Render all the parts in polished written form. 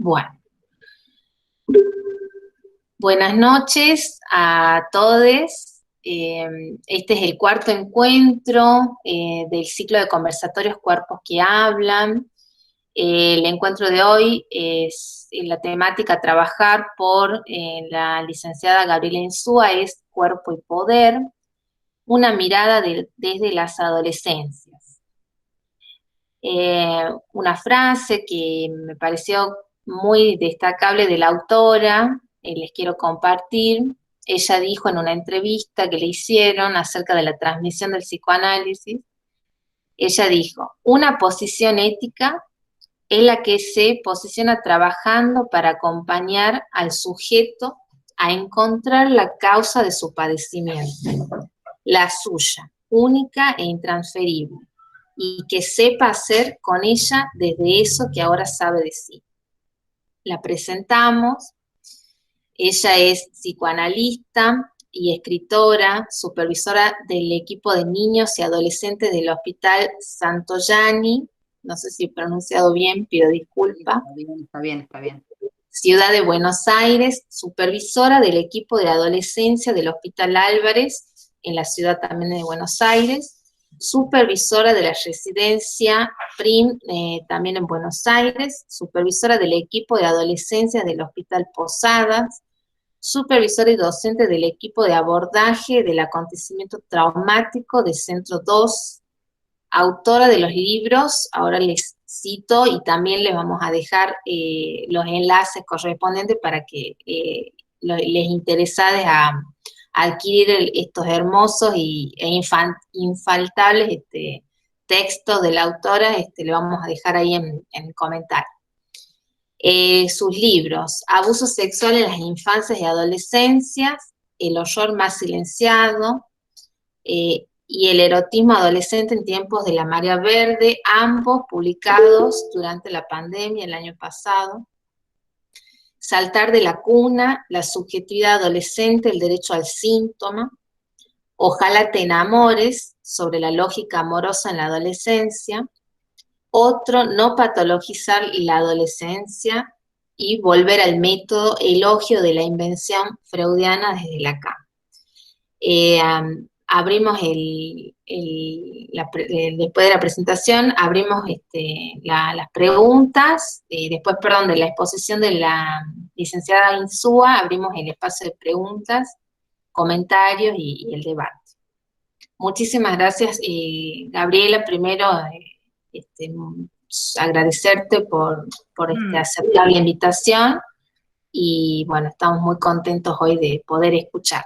Bueno, buenas noches a todos. Este es el cuarto encuentro del ciclo de conversatorios Cuerpos que Hablan. El encuentro de hoy es la temática a trabajar por la licenciada Gabriela Insúa, es Cuerpo y Poder, una mirada desde las adolescencias. Una frase que me pareció muy destacable de la autora, les quiero compartir. Ella dijo en una entrevista que le hicieron acerca de la transmisión del psicoanálisis, ella dijo, una posición ética es la que se posiciona trabajando para acompañar al sujeto a encontrar la causa de su padecimiento, la suya, única e intransferible, y que sepa hacer con ella desde eso que ahora sabe de sí. La presentamos, ella es psicoanalista y escritora, supervisora del equipo de niños y adolescentes del Hospital Santoyani, no sé si he pronunciado bien, pido disculpa. Está bien, está bien, está bien. Ciudad de Buenos Aires, supervisora del equipo de adolescencia del Hospital Álvarez, en la ciudad también de Buenos Aires, supervisora de la residencia PRIM, también en Buenos Aires, supervisora del equipo de adolescencia del Hospital Posadas, supervisora y docente del equipo de abordaje del acontecimiento traumático de Centro 2, autora de los libros, ahora les cito y también les vamos a dejar los enlaces correspondientes para que les interesades a adquirir estos hermosos infaltables textos de la autora, le vamos a dejar ahí en el comentario. Sus libros, Abuso sexual en las infancias y adolescencias, El horror más silenciado, y El erotismo adolescente en tiempos de la marea verde, ambos publicados durante la pandemia el año pasado. Saltar de la cuna, la subjetividad adolescente, el derecho al síntoma. Ojalá te enamores, sobre la lógica amorosa en la adolescencia. Otro, no patologizar la adolescencia, y volver al método elogio de la invención freudiana desde la cama. Abrimos después de la presentación, abrimos las preguntas, después, perdón, de la exposición de la licenciada Insúa, abrimos el espacio de preguntas, comentarios y el debate. Muchísimas gracias, Gabriela. Primero, agradecerte por aceptar la invitación y bueno, estamos muy contentos hoy de poder escuchar.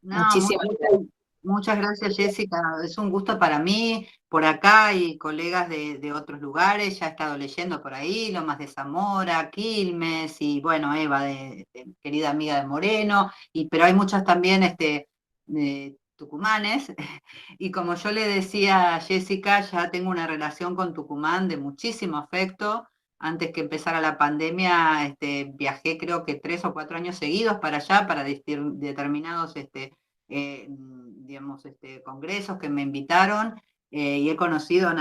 No, Muchísimas gracias. muchas gracias, Jessica. Es un gusto para mí. Por acá y colegas de otros lugares, ya he estado leyendo por ahí, Lomas de Zamora, Quilmes, y bueno, Eva, querida amiga de Moreno, pero hay muchas también tucumanes. Y como yo le decía a Jessica, ya tengo una relación con Tucumán de muchísimo afecto. Antes que empezara la pandemia, viajé creo que 3 o 4 años seguidos para allá, para determinados digamos, congresos que me invitaron, y he conocido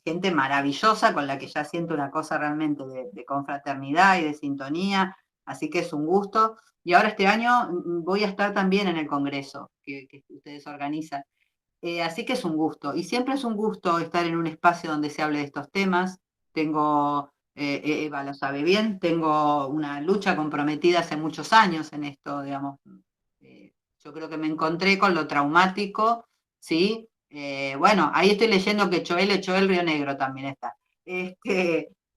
gente maravillosa con la que ya siento una cosa realmente de confraternidad y de sintonía, así que es un gusto. Y ahora este año voy a estar también en el congreso que ustedes organizan. Así que es un gusto, y siempre es un gusto estar en un espacio donde se hable de estos temas. Tengo, Eva lo sabe bien, tengo una lucha comprometida hace muchos años en esto, digamos. Yo creo que me encontré con lo traumático, ¿sí? Bueno, ahí estoy leyendo que Choel Río Negro también está.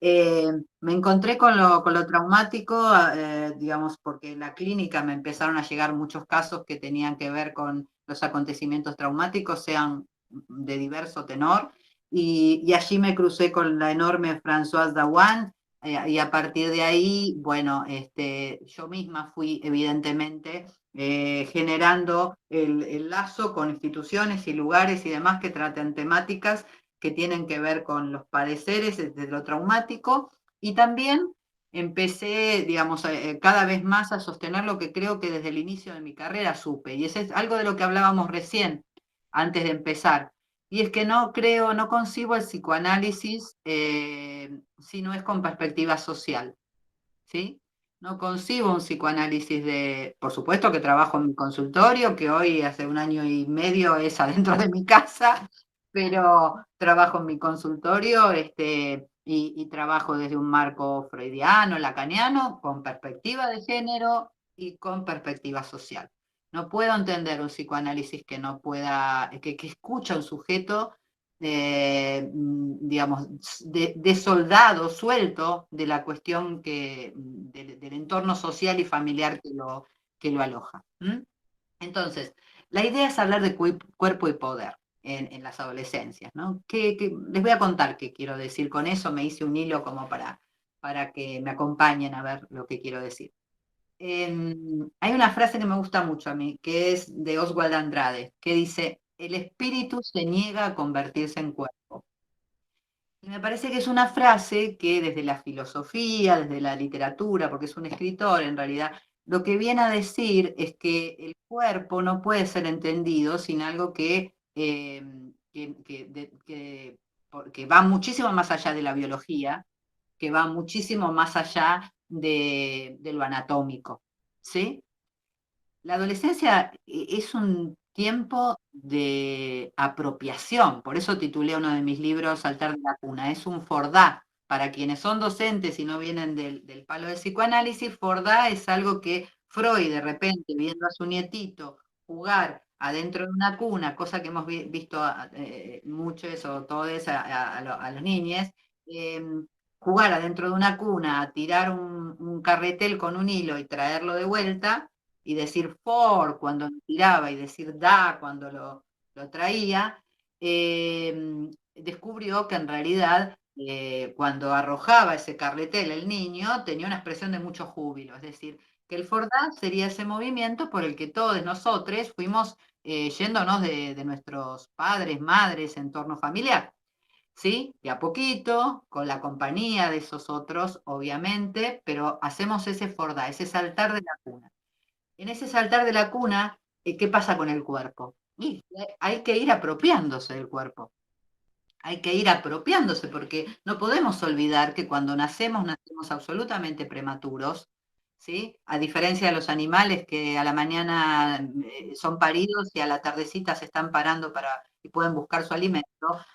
Me encontré con lo traumático, digamos, porque en la clínica me empezaron a llegar muchos casos que tenían que ver con los acontecimientos traumáticos, sean de diverso tenor, y allí me crucé con la enorme Françoise Dawan, y a partir de ahí, bueno, yo misma fui evidentemente generando el lazo con instituciones y lugares y demás que traten temáticas que tienen que ver con los padeceres de lo traumático, y también empecé, digamos, cada vez más a sostener lo que creo que desde el inicio de mi carrera supe, y ese es algo de lo que hablábamos recién, antes de empezar, y es que no creo, no concibo el psicoanálisis si no es con perspectiva social. ¿sí? No concibo un psicoanálisis por supuesto que trabajo en mi consultorio, que hoy hace 1 año y medio es adentro de mi casa, pero trabajo en mi consultorio y trabajo desde un marco freudiano, lacaniano, con perspectiva de género y con perspectiva social. No puedo entender un psicoanálisis que no pueda, que escucha a un sujeto digamos, de soldado suelto de la cuestión del entorno social y familiar que lo aloja. Entonces, la idea es hablar de cuerpo y poder en las adolescencias, ¿no? Les voy a contar qué quiero decir con eso, me hice un hilo como para que me acompañen a ver lo que quiero decir. Hay una frase que me gusta mucho a mí, que es de Oswald Andrade, que dice, el espíritu se niega a convertirse en cuerpo. Y me parece que es una frase que desde la filosofía, desde la literatura, porque es un escritor en realidad, lo que viene a decir es que el cuerpo no puede ser entendido sin algo que va muchísimo más allá de la biología, que va muchísimo más allá de lo anatómico, ¿sí? La adolescencia es un tiempo de apropiación, por eso titulé uno de mis libros Saltar de la cuna, es un Fordá. Para quienes son docentes y no vienen del palo del psicoanálisis, Fordá es algo que Freud de repente, viendo a su nietito jugar adentro de una cuna, cosa que hemos visto mucho eso, todo eso a los niños, eh, jugar adentro de una cuna, a tirar un carretel con un hilo y traerlo de vuelta, y decir for cuando lo tiraba y decir da cuando lo traía, descubrió que en realidad cuando arrojaba ese carretel el niño tenía una expresión de mucho júbilo, es decir, que el fordá sería ese movimiento por el que todos nosotros fuimos yéndonos de nuestros padres, madres, entorno familiar. ¿Sí? De a poquito, con la compañía de esos otros, obviamente, pero hacemos ese fordá, ese saltar de la cuna. En ese saltar de la cuna, ¿qué pasa con el cuerpo? Y hay que ir apropiándose del cuerpo. Hay que ir apropiándose porque no podemos olvidar que cuando nacemos absolutamente prematuros, ¿sí? A diferencia de los animales que a la mañana son paridos y a la tardecita se están parando y pueden buscar su alimento,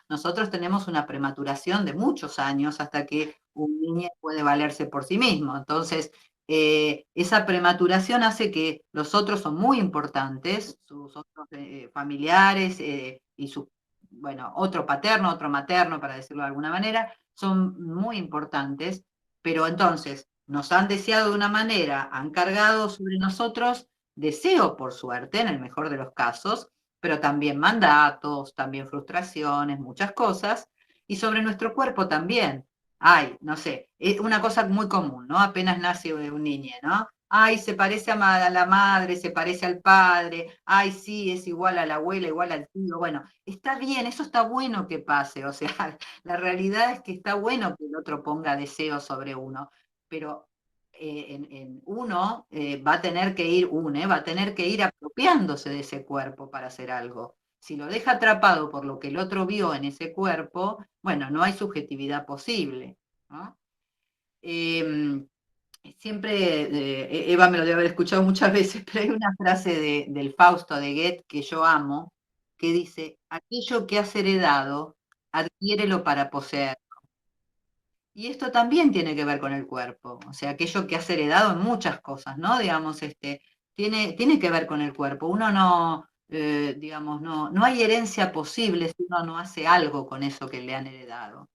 nosotros tenemos una prematuración de muchos años hasta que un niño puede valerse por sí mismo. Entonces, esa prematuración hace que los otros son muy importantes, sus otros familiares y sus bueno, otro paterno, otro materno, para decirlo de alguna manera, son muy importantes, pero entonces nos han deseado de una manera, han cargado sobre nosotros deseo por suerte, en el mejor de los casos, pero también mandatos, también frustraciones, muchas cosas, y sobre nuestro cuerpo también. Ay, no sé, es una cosa muy común, ¿no? Apenas nace un niño, ¿no? Ay, se parece a la madre, se parece al padre, ay, sí, es igual a la abuela, igual al tío. Bueno, está bien, eso está bueno que pase, o sea, la realidad es que está bueno que el otro ponga deseo sobre uno, pero en uno va a tener que ir, va a tener que ir apropiándose de ese cuerpo para hacer algo. Si lo deja atrapado por lo que el otro vio en ese cuerpo, bueno, no hay subjetividad posible, ¿no? Em, Siempre, Eva me lo debe haber escuchado muchas veces, pero hay una frase del Fausto de Goethe que yo amo, que dice, aquello que has heredado, adquiérelo para poseer. Y esto también tiene que ver con el cuerpo, o sea, aquello que has heredado en muchas cosas, ¿no? Digamos, tiene que ver con el cuerpo. Uno no, digamos, no hay herencia posible si uno no hace algo con eso que le han heredado.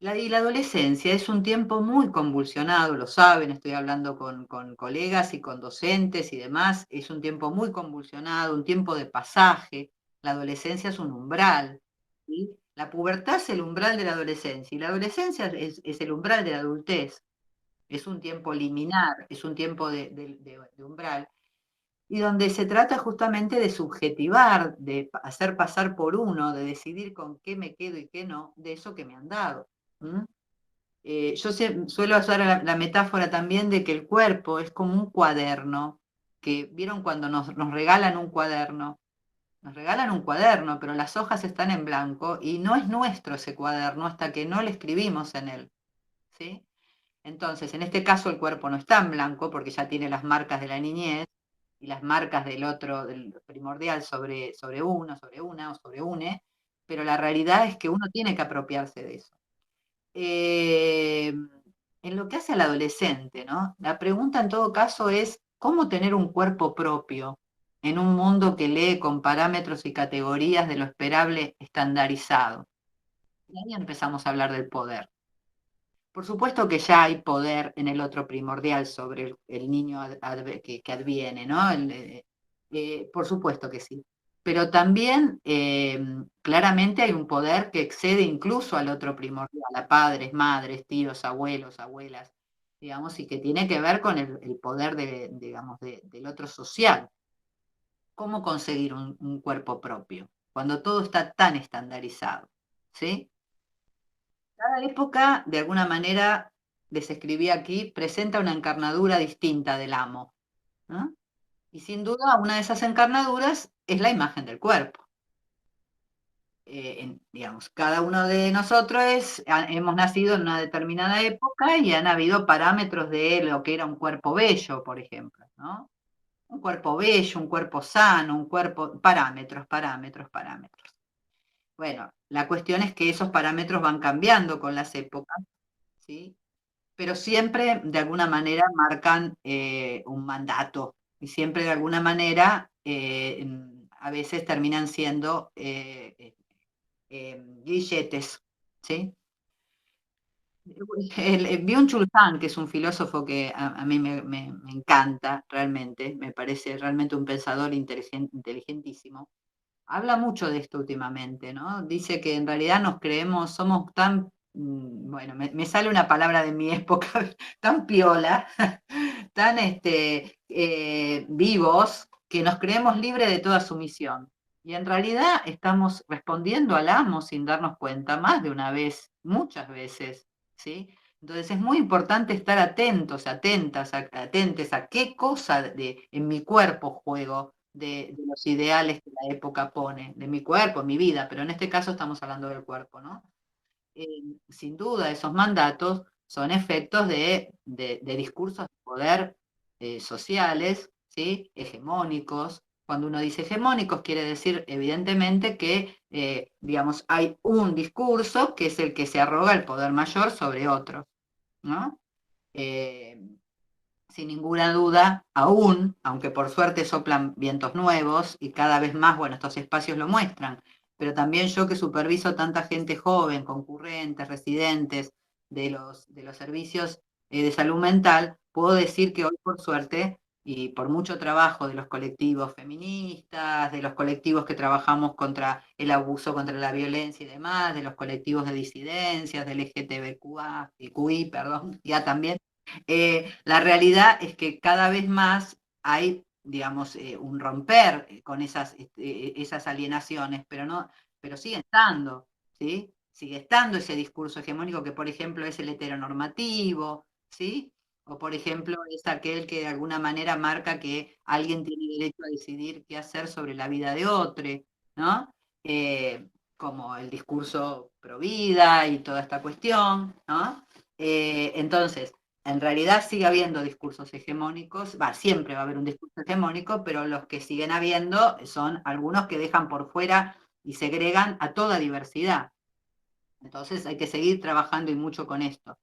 Y la adolescencia es un tiempo muy convulsionado, lo saben, estoy hablando con colegas y con docentes y demás, es un tiempo muy convulsionado, un tiempo de pasaje, la adolescencia es un umbral, ¿sí? La pubertad es el umbral de la adolescencia y la adolescencia es el umbral de la adultez, es un tiempo liminar, es un tiempo de umbral, y donde se trata justamente de subjetivar, de hacer pasar por uno, de decidir con qué me quedo y qué no, de eso que me han dado. Yo suelo usar la metáfora también de que el cuerpo es como un cuaderno, que vieron cuando nos regalan un cuaderno. Nos regalan un cuaderno, pero las hojas están en blanco y no es nuestro ese cuaderno hasta que no le escribimos en él. ¿Sí? Entonces, en este caso el cuerpo no está en blanco porque ya tiene las marcas de la niñez y las marcas del otro, del primordial sobre uno, sobre una o sobre une, pero la realidad es que uno tiene que apropiarse de eso. En lo que hace al adolescente, ¿no? La pregunta en todo caso es, ¿cómo tener un cuerpo propio en un mundo que lee con parámetros y categorías de lo esperable estandarizado? Y ahí empezamos a hablar del poder. Por supuesto que ya hay poder en el otro primordial sobre el niño que adviene, ¿no? Por supuesto que sí. Pero también claramente hay un poder que excede incluso al otro primordial, a padres, madres, tíos, abuelos, abuelas, digamos, y que tiene que ver con el poder digamos, del otro social. ¿Cómo conseguir un cuerpo propio cuando todo está tan estandarizado? ¿Sí? Cada época, de alguna manera, les escribí aquí, presenta una encarnadura distinta del amo, ¿no? Y sin duda, una de esas encarnaduras es la imagen del cuerpo. Digamos, cada uno de nosotros hemos nacido en una determinada época y han habido parámetros de lo que era un cuerpo bello, por ejemplo, ¿no? Un cuerpo bello, un cuerpo sano, parámetros, parámetros, parámetros. Bueno, la cuestión es que esos parámetros van cambiando con las épocas, ¿sí? Pero siempre de alguna manera marcan un mandato y siempre de alguna manera a veces terminan siendo grilletes, ¿sí? Byung-Chul Han, que es un filósofo que a mí me encanta realmente, me parece realmente un pensador inteligentísimo, habla mucho de esto últimamente, ¿no? Dice que en realidad nos creemos, somos tan, bueno, me sale una palabra de mi época, tan piola, tan vivos, que nos creemos libres de toda sumisión. Y en realidad estamos respondiendo al amo sin darnos cuenta más de una vez, muchas veces, ¿sí? Entonces es muy importante estar atentos, atentas, atentes a qué cosa en mi cuerpo juego de los ideales que la época pone, de mi cuerpo, mi vida, pero en este caso estamos hablando del cuerpo, ¿no? Sin duda, esos mandatos son efectos de discursos de poder sociales, ¿sí? Hegemónicos. Cuando uno dice hegemónicos, quiere decir evidentemente que, digamos, hay un discurso que es el que se arroga el poder mayor sobre otro, ¿no? Eh, Sin ninguna duda, aún, aunque por suerte soplan vientos nuevos y cada vez más, bueno, estos espacios lo muestran, pero también yo que superviso tanta gente joven, concurrentes, residentes de los servicios de salud mental, puedo decir que hoy por suerte y por mucho trabajo de los colectivos feministas, de los colectivos que trabajamos contra el abuso, contra la violencia y demás, de los colectivos de disidencias, del LGTBQA, y QI, perdón, ya también, la realidad es que cada vez más hay, digamos, un romper con esas alienaciones, pero sigue estando, ¿sí? Sigue estando ese discurso hegemónico que, por ejemplo, es el heteronormativo, ¿sí? O, por ejemplo, es aquel que de alguna manera marca que alguien tiene derecho a decidir qué hacer sobre la vida de otro, ¿no? Como el discurso pro vida y toda esta cuestión, ¿no? Entonces, en realidad sigue habiendo discursos hegemónicos, siempre va a haber un discurso hegemónico, pero los que siguen habiendo son algunos que dejan por fuera y segregan a toda diversidad. Entonces hay que seguir trabajando y mucho con esto.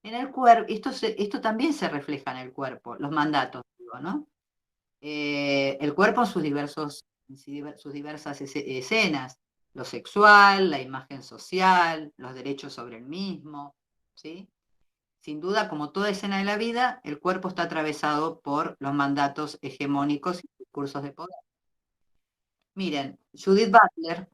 En el cuerpo, esto también se refleja en el cuerpo, los mandatos, digo, ¿no? El cuerpo en sus diversas escenas, lo sexual, la imagen social, los derechos sobre el mismo, ¿sí? Sin duda, como toda escena de la vida, el cuerpo está atravesado por los mandatos hegemónicos y discursos de poder. Miren, Judith Butler,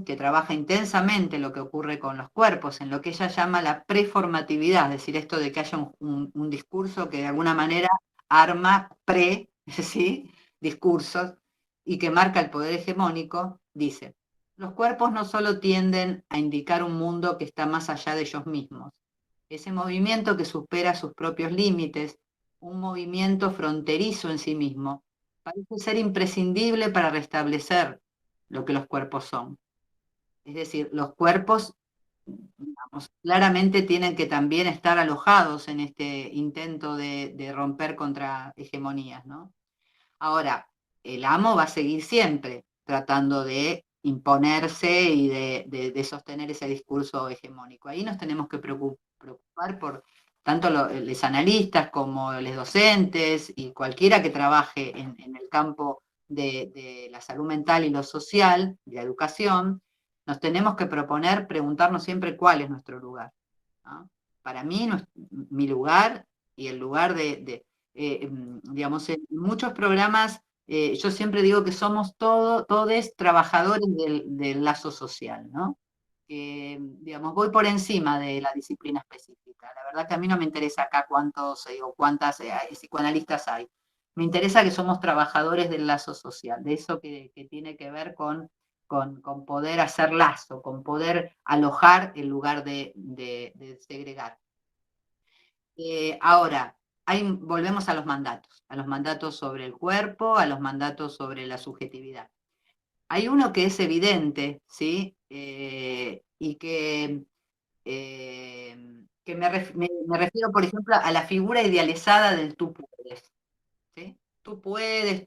que trabaja intensamente lo que ocurre con los cuerpos, en lo que ella llama la preformatividad, es decir, esto de que haya un discurso que de alguna manera arma ¿sí? Discursos y que marca el poder hegemónico, dice, los cuerpos no solo tienden a indicar un mundo que está más allá de ellos mismos, ese movimiento que supera sus propios límites, un movimiento fronterizo en sí mismo, parece ser imprescindible para restablecer lo que los cuerpos son. Es decir, los cuerpos digamos, claramente tienen que también estar alojados en este intento de romper contra hegemonías, ¿no? Ahora, el amo va a seguir siempre tratando de imponerse y de sostener ese discurso hegemónico. Ahí nos tenemos que preocupar por tanto los analistas como los docentes y cualquiera que trabaje en el campo de la salud mental y lo social, de la educación, nos tenemos que proponer preguntarnos siempre cuál es nuestro lugar, ¿no? Para mí, mi lugar y el lugar digamos, en muchos programas, yo siempre digo que somos todos trabajadores del lazo social, ¿no? Digamos, voy por encima de la disciplina específica. La verdad que a mí no me interesa acá cuántos o cuántas psicoanalistas hay. Me interesa que somos trabajadores del lazo social, de eso que tiene que ver con poder hacer lazo, con poder alojar en lugar de segregar. Ahora, volvemos a los mandatos sobre el cuerpo, a los mandatos sobre la subjetividad. Hay uno que es evidente, ¿sí? Y que me refiero, por ejemplo, a la figura idealizada del tú puedes, ¿sí? Tú puedes,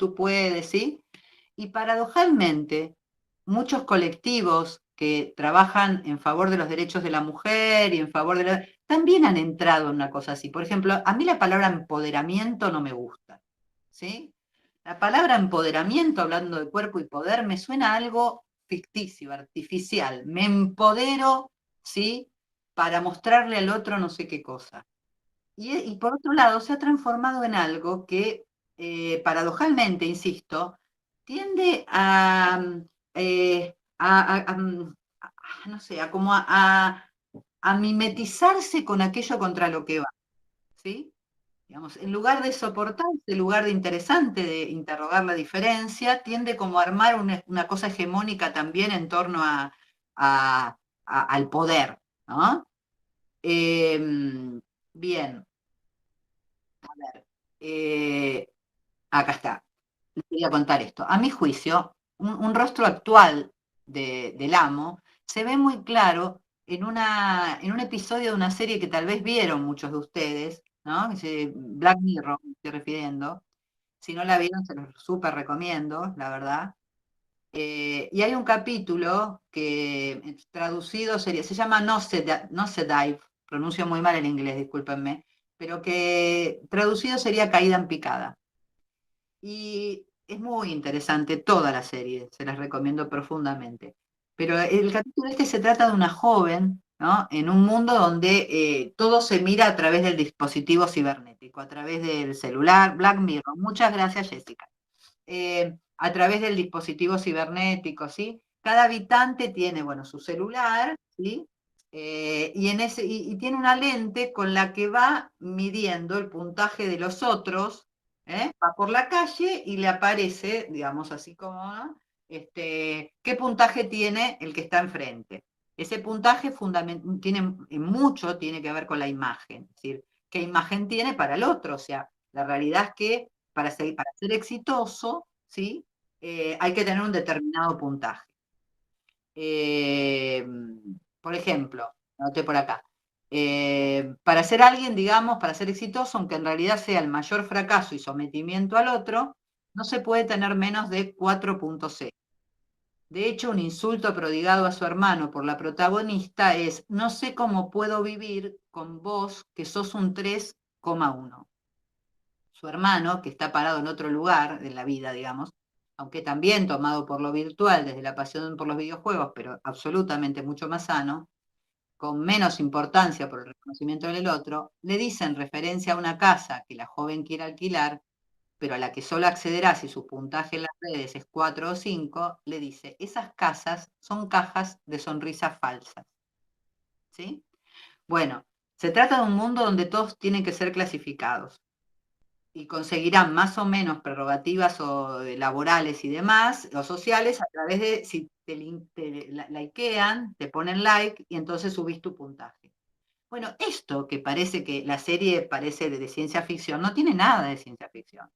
¿sí? Y paradojalmente, muchos colectivos que trabajan en favor de los derechos de la mujer y en favor de también han entrado en una cosa así. Por ejemplo, a mí la palabra empoderamiento no me gusta, ¿sí? La palabra empoderamiento, hablando de cuerpo y poder, me suena a algo ficticio, artificial. Me empodero, ¿sí? Para mostrarle al otro no sé qué cosa. Y por otro lado, se ha transformado en algo que, paradojalmente, insisto, tiende no sé, a mimetizarse con aquello contra lo que va, ¿sí? Digamos, en lugar de soportarse, en lugar de interesante, de interrogar la diferencia, tiende como a armar una cosa hegemónica también en torno al poder, ¿no? Bien, a ver, acá está. Les quería contar esto. A mi juicio, un rostro actual del amo se ve muy claro en un episodio de una serie que tal vez vieron muchos de ustedes, ¿no? Black Mirror, me estoy refiriendo. Si no la vieron, se los súper recomiendo, la verdad. Y hay un capítulo que traducido sería, se llama No se Dive, pronuncio muy mal el inglés, discúlpenme, pero que traducido sería Caída en picada. Y es muy interesante toda la serie, se las recomiendo profundamente. Pero el capítulo este se trata de una joven, ¿no? En un mundo donde todo se mira a través del dispositivo cibernético, a través del celular, Black Mirror. Muchas gracias, Jessica. A través del dispositivo cibernético, ¿sí? Cada habitante tiene, bueno, su celular, ¿sí? Y tiene una lente con la que va midiendo el puntaje de los otros, ¿eh? Va por la calle y le aparece, digamos así como, ¿no? ¿Qué puntaje tiene el que está enfrente? Ese puntaje tiene que ver con la imagen, es decir, qué imagen tiene para el otro, o sea, la realidad es que para ser exitoso, ¿sí? Hay que tener un determinado puntaje. Eh, por ejemplo, anoté por acá, para ser alguien, digamos, para ser exitoso, aunque en realidad sea el mayor fracaso y sometimiento al otro, no se puede tener menos de 4.0. De hecho, un insulto prodigado a su hermano por la protagonista es: no sé cómo puedo vivir con vos que sos un 3,1. Su hermano, que está parado en otro lugar de la vida, digamos, aunque también tomado por lo virtual, desde la pasión por los videojuegos, pero absolutamente mucho más sano, con menos importancia por el reconocimiento del otro, le dice en referencia a una casa que la joven quiere alquilar, pero a la que solo accederá si su puntaje en las redes es 4 o 5, le dice: esas casas son cajas de sonrisas falsas. ¿Sí? Bueno, se trata de un mundo donde todos tienen que ser clasificados y conseguirán más o menos prerrogativas laborales y demás, o sociales, a través de, si te likean, te ponen like y entonces subís tu puntaje. Bueno, esto que parece que la serie parece ciencia ficción, no tiene nada de ciencia ficción.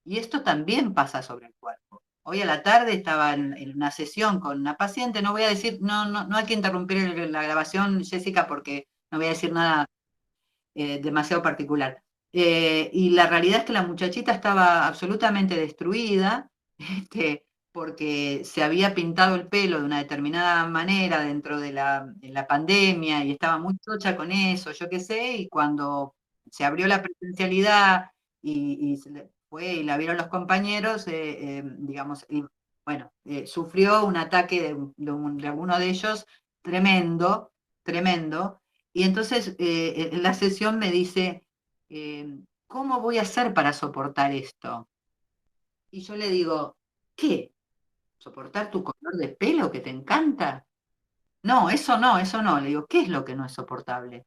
Y esto también pasa sobre el cuerpo. Hoy a la tarde estaba en una sesión con una paciente, no voy a decir, no hay que interrumpir la grabación, Jessica, porque no voy a decir nada demasiado particular. Y la realidad es que la muchachita estaba absolutamente destruida, porque se había pintado el pelo de una determinada manera dentro de la pandemia y estaba muy chocha con eso, yo qué sé, y cuando se abrió la presencialidad y fue y la vieron los compañeros, digamos, y, bueno, sufrió un ataque de alguno de ellos tremendo, tremendo, y entonces en la sesión me dice, ¿cómo voy a hacer para soportar esto? Y yo le digo, ¿qué? ¿Soportar tu color de pelo que te encanta? No, eso no, eso no. Le digo, ¿qué es lo que no es soportable?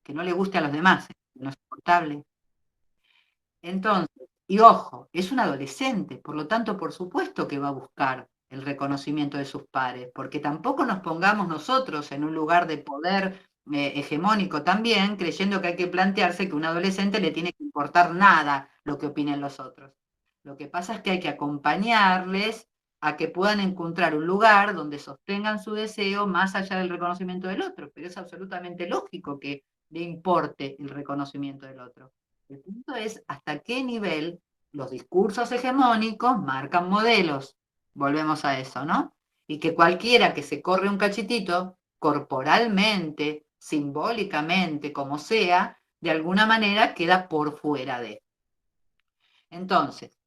Que no le guste a los demás, no es soportable. Entonces, y ojo, es un adolescente, por lo tanto, por supuesto que va a buscar el reconocimiento de sus pares, porque tampoco nos pongamos nosotros en un lugar de poder hegemónico también, creyendo que hay que plantearse que a un adolescente le tiene que importar nada lo que opinen los otros. Lo que pasa es que hay que acompañarles a que puedan encontrar un lugar donde sostengan su deseo más allá del reconocimiento del otro, pero es absolutamente lógico que le importe el reconocimiento del otro. El punto es hasta qué nivel los discursos hegemónicos marcan modelos. Volvemos a eso, ¿no? Y que cualquiera que se corre un cachitito, corporalmente, simbólicamente, como sea, de alguna manera queda por fuera de. Entonces,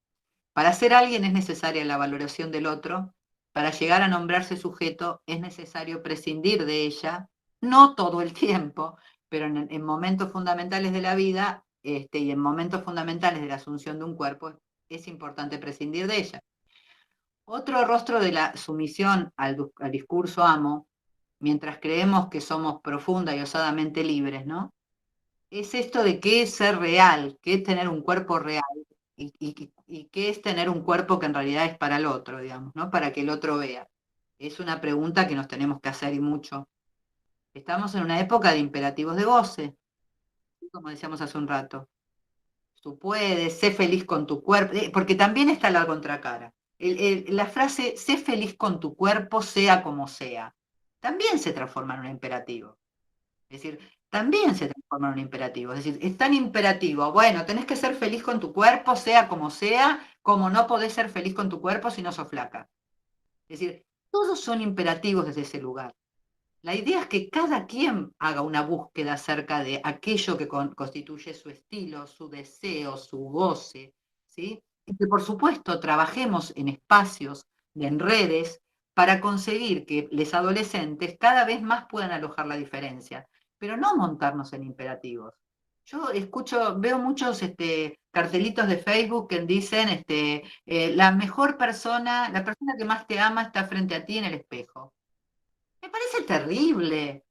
para ser alguien es necesaria la valoración del otro, para llegar a nombrarse sujeto es necesario prescindir de ella, no todo el tiempo, pero en momentos fundamentales de la vida y en momentos fundamentales de la asunción de un cuerpo es importante prescindir de ella. Otro rostro de la sumisión al discurso amo, mientras creemos que somos profunda y osadamente libres, ¿no? Es esto de qué es ser real, qué es tener un cuerpo real y qué es tener un cuerpo que en realidad es para el otro, digamos, ¿no? Para que el otro vea. Es una pregunta que nos tenemos que hacer y mucho. Estamos en una época de imperativos de goce, como decíamos hace un rato. Tú puedes, sé feliz con tu cuerpo, porque también está la contracara. La frase, sé feliz con tu cuerpo, sea como sea, también se transforma en un imperativo. Es decir, también se transforma en un imperativo. Es decir, es tan imperativo, bueno, tenés que ser feliz con tu cuerpo, sea, como no podés ser feliz con tu cuerpo si no sos flaca. Es decir, todos son imperativos desde ese lugar. La idea es que cada quien haga una búsqueda acerca de aquello que constituye su estilo, su deseo, su goce, ¿sí? Y que por supuesto trabajemos en espacios, en redes, para conseguir que los adolescentes cada vez más puedan alojar la diferencia, pero no montarnos en imperativos. Yo veo muchos cartelitos de Facebook que dicen, la mejor persona, la persona que más te ama está frente a ti en el espejo. Me parece terrible,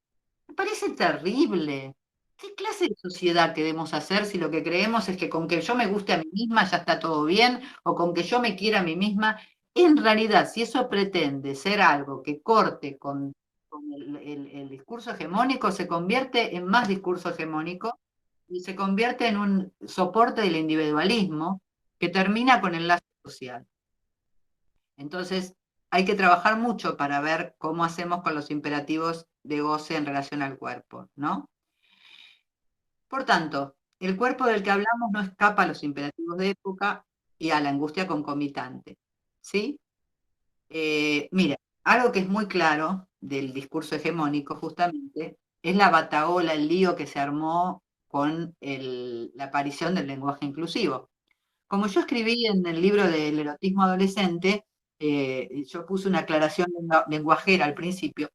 me parece terrible. ¿Qué clase de sociedad queremos hacer si lo que creemos es que con que yo me guste a mí misma ya está todo bien, o con que yo me quiera a mí misma? En realidad, si eso pretende ser algo que corte con el discurso hegemónico, se convierte en más discurso hegemónico y se convierte en un soporte del individualismo que termina con el lazo social. Entonces, hay que trabajar mucho para ver cómo hacemos con los imperativos de goce en relación al cuerpo, ¿no? Por tanto, el cuerpo del que hablamos no escapa a los imperativos de época y a la angustia concomitante, ¿sí? Mira, algo que es muy claro del discurso hegemónico justamente es la batahola, el lío que se armó con la aparición del lenguaje inclusivo. Como yo escribí en el libro del erotismo adolescente, yo puse una aclaración lenguajera al principio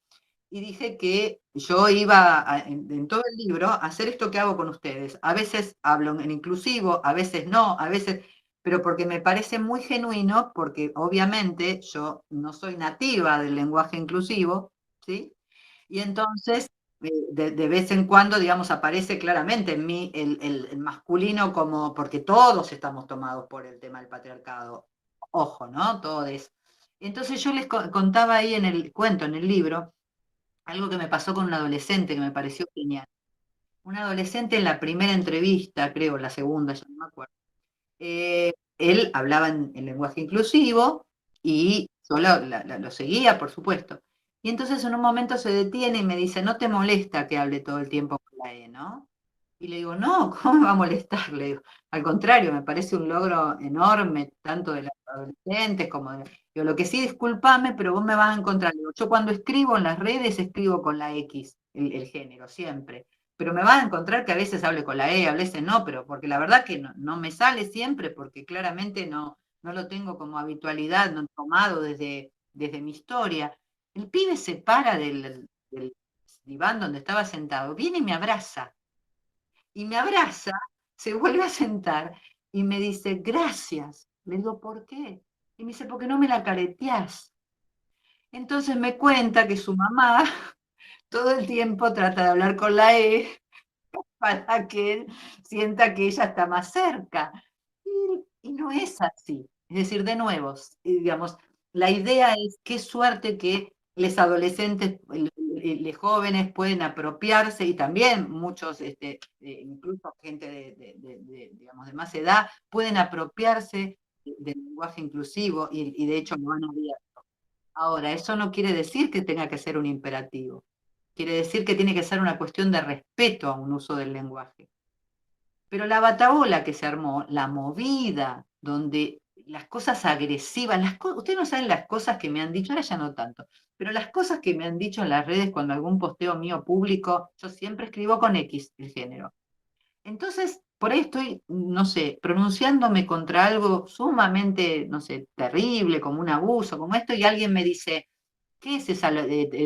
y dije que yo iba en todo el libro a hacer esto que hago con ustedes. A veces hablo en inclusivo, a veces no, a veces, pero porque me parece muy genuino, porque obviamente yo no soy nativa del lenguaje inclusivo, ¿sí? Y entonces, de vez en cuando, digamos, aparece claramente en mí el masculino como, porque todos estamos tomados por el tema del patriarcado. Ojo, ¿no? Todos. Entonces yo les contaba ahí en el cuento, en el libro, algo que me pasó con un adolescente que me pareció genial. Un adolescente en la primera entrevista, creo, la segunda, ya no me acuerdo. Él hablaba en lenguaje inclusivo y yo lo seguía, por supuesto. Y entonces en un momento se detiene y me dice, ¿no te molesta que hable todo el tiempo con la E, no? Y le digo, no, ¿cómo me va a molestar? Le digo, al contrario, me parece un logro enorme, tanto de los adolescentes como de... Digo, lo que sí, discúlpame, pero vos me vas a encontrar. Digo, yo cuando escribo en las redes escribo con la X, el género, siempre. Pero me vas a encontrar que a veces hable con la E, a veces no, pero porque la verdad que no me sale siempre, porque claramente no lo tengo como habitualidad, no tomado desde mi historia. El pibe se para del diván donde estaba sentado, viene y me abraza. Y me abraza, se vuelve a sentar y me dice, gracias. Le digo, ¿por qué? Y me dice, porque no me la careteás. Entonces me cuenta que su mamá todo el tiempo trata de hablar con la E para que él sienta que ella está más cerca. Y no es así. Es decir, de nuevo, digamos, la idea es qué suerte que los adolescentes, los jóvenes pueden apropiarse y también muchos, incluso gente digamos, de más edad, pueden apropiarse del lenguaje inclusivo y de hecho lo han abierto. Ahora, eso no quiere decir que tenga que ser un imperativo. Quiere decir que tiene que ser una cuestión de respeto a un uso del lenguaje. Pero la batabola que se armó, la movida, donde las cosas agresivas, ustedes no saben las cosas que me han dicho, ahora ya no tanto, pero las cosas que me han dicho en las redes cuando algún posteo mío público, yo siempre escribo con X el género. Entonces, por ahí estoy, no sé, pronunciándome contra algo sumamente, no sé, terrible, como un abuso, como esto, y alguien me dice, ¿qué es esa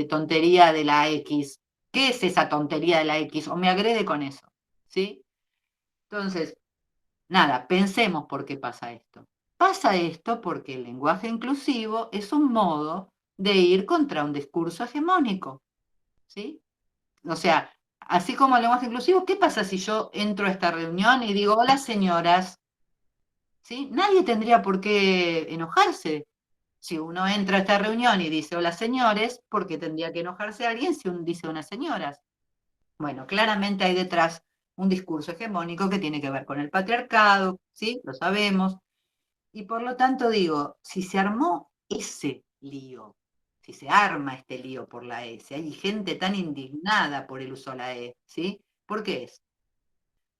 tontería de la X? ¿Qué es esa tontería de la X? O me agrede con eso, ¿sí? Entonces, nada, pensemos por qué pasa esto. Pasa esto porque el lenguaje inclusivo es un modo de ir contra un discurso hegemónico, ¿sí? O sea, así como el lenguaje inclusivo, ¿qué pasa si yo entro a esta reunión y digo, hola señoras? ¿Sí? Nadie tendría por qué enojarse. Si uno entra a esta reunión y dice hola señores, ¿por qué tendría que enojarse alguien si uno dice unas señoras? Bueno, claramente hay detrás un discurso hegemónico que tiene que ver con el patriarcado, ¿sí? Lo sabemos. Y por lo tanto digo, si se armó ese lío, si se arma este lío por la E, si hay gente tan indignada por el uso de la E, ¿sí? ¿Por qué es?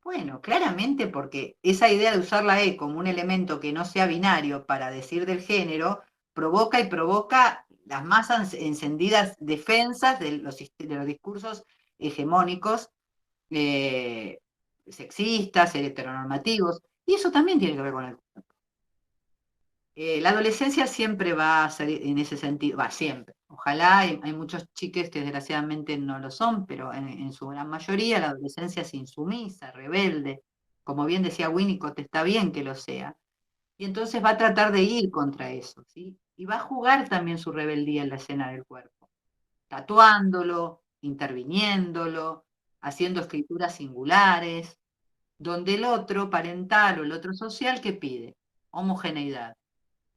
Bueno, claramente porque esa idea de usar la E como un elemento que no sea binario para decir del género, provoca y provoca las más encendidas defensas de los discursos hegemónicos, eh, sexistas, heteronormativos, y eso también tiene que ver con el... La adolescencia siempre va a ser en ese sentido, va siempre. Ojalá, hay muchos chiques que desgraciadamente no lo son, pero en su gran mayoría la adolescencia es insumisa, rebelde. Como bien decía Winnicott, está bien que lo sea. Y entonces va a tratar de ir contra eso, ¿sí? Y va a jugar también su rebeldía en la escena del cuerpo, tatuándolo, interviniéndolo, haciendo escrituras singulares, donde el otro parental o el otro social, ¿qué pide? Homogeneidad.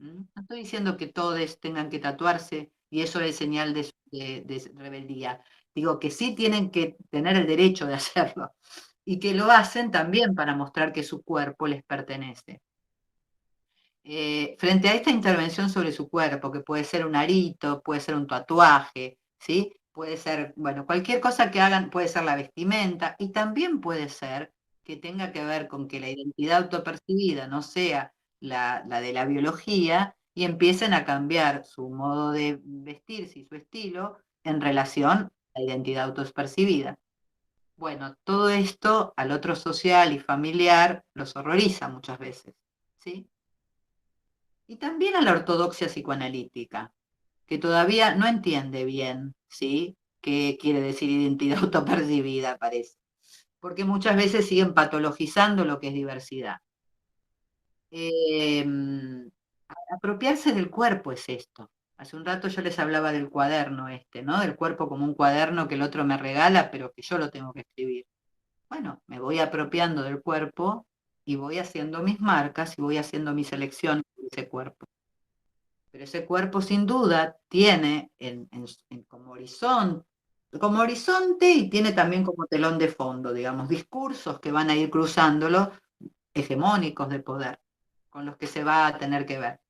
¿Mm? No estoy diciendo que todos tengan que tatuarse y eso es señal de rebeldía. Digo que sí tienen que tener el derecho de hacerlo y que lo hacen también para mostrar que su cuerpo les pertenece. Frente a esta intervención sobre su cuerpo, que puede ser un arito, puede ser un tatuaje, ¿sí? Puede ser, bueno, cualquier cosa que hagan, puede ser la vestimenta, y también puede ser que tenga que ver con que la identidad autopercibida no sea la de la biología y empiecen a cambiar su modo de vestirse y su estilo en relación a la identidad autopercibida. Bueno, todo esto al otro social y familiar los horroriza muchas veces, ¿sí? Y también a la ortodoxia psicoanalítica, que todavía no entiende bien, ¿sí? ¿Qué quiere decir identidad autopercibida, parece? Porque muchas veces siguen patologizando lo que es diversidad. Eh, Apropiarse del cuerpo es esto. Hace un rato yo les hablaba del cuaderno este, ¿no? Del cuerpo como un cuaderno que el otro me regala, pero que yo lo tengo que escribir. Bueno, me voy apropiando del cuerpo y voy haciendo mis marcas y voy haciendo mis elecciones de ese cuerpo. Pero ese cuerpo sin duda tiene como horizonte y tiene también como telón de fondo, digamos, discursos que van a ir cruzándolo, hegemónicos de poder, con los que se va a tener que ver.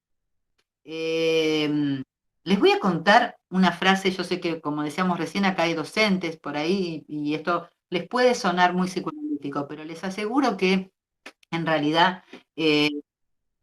Les voy a contar una frase, yo sé que como decíamos recién acá hay docentes por ahí y esto les puede sonar muy psicoanalítico, pero les aseguro que en realidad,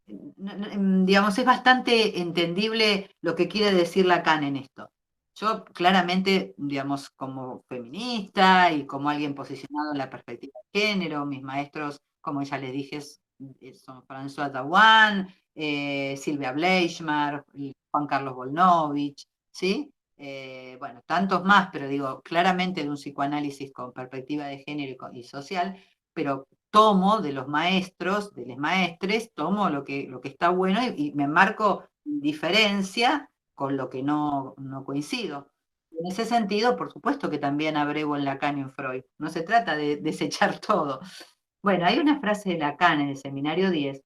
digamos, es bastante entendible lo que quiere decir Lacan en esto. Yo claramente, digamos, como feminista y como alguien posicionado en la perspectiva de género, mis maestros, como ya les dije, son François Dawan, Silvia Bleichmar, y Juan Carlos Volnovich, ¿sí? Bueno, tantos más, pero digo, claramente de un psicoanálisis con perspectiva de género y social, pero tomo de los maestros, de los maestres, tomo lo que está bueno y me marco diferencia con lo que no coincido. En ese sentido, por supuesto que también abrevo en Lacan y en Freud. No se trata de desechar todo. Bueno, hay una frase de Lacan en el Seminario 10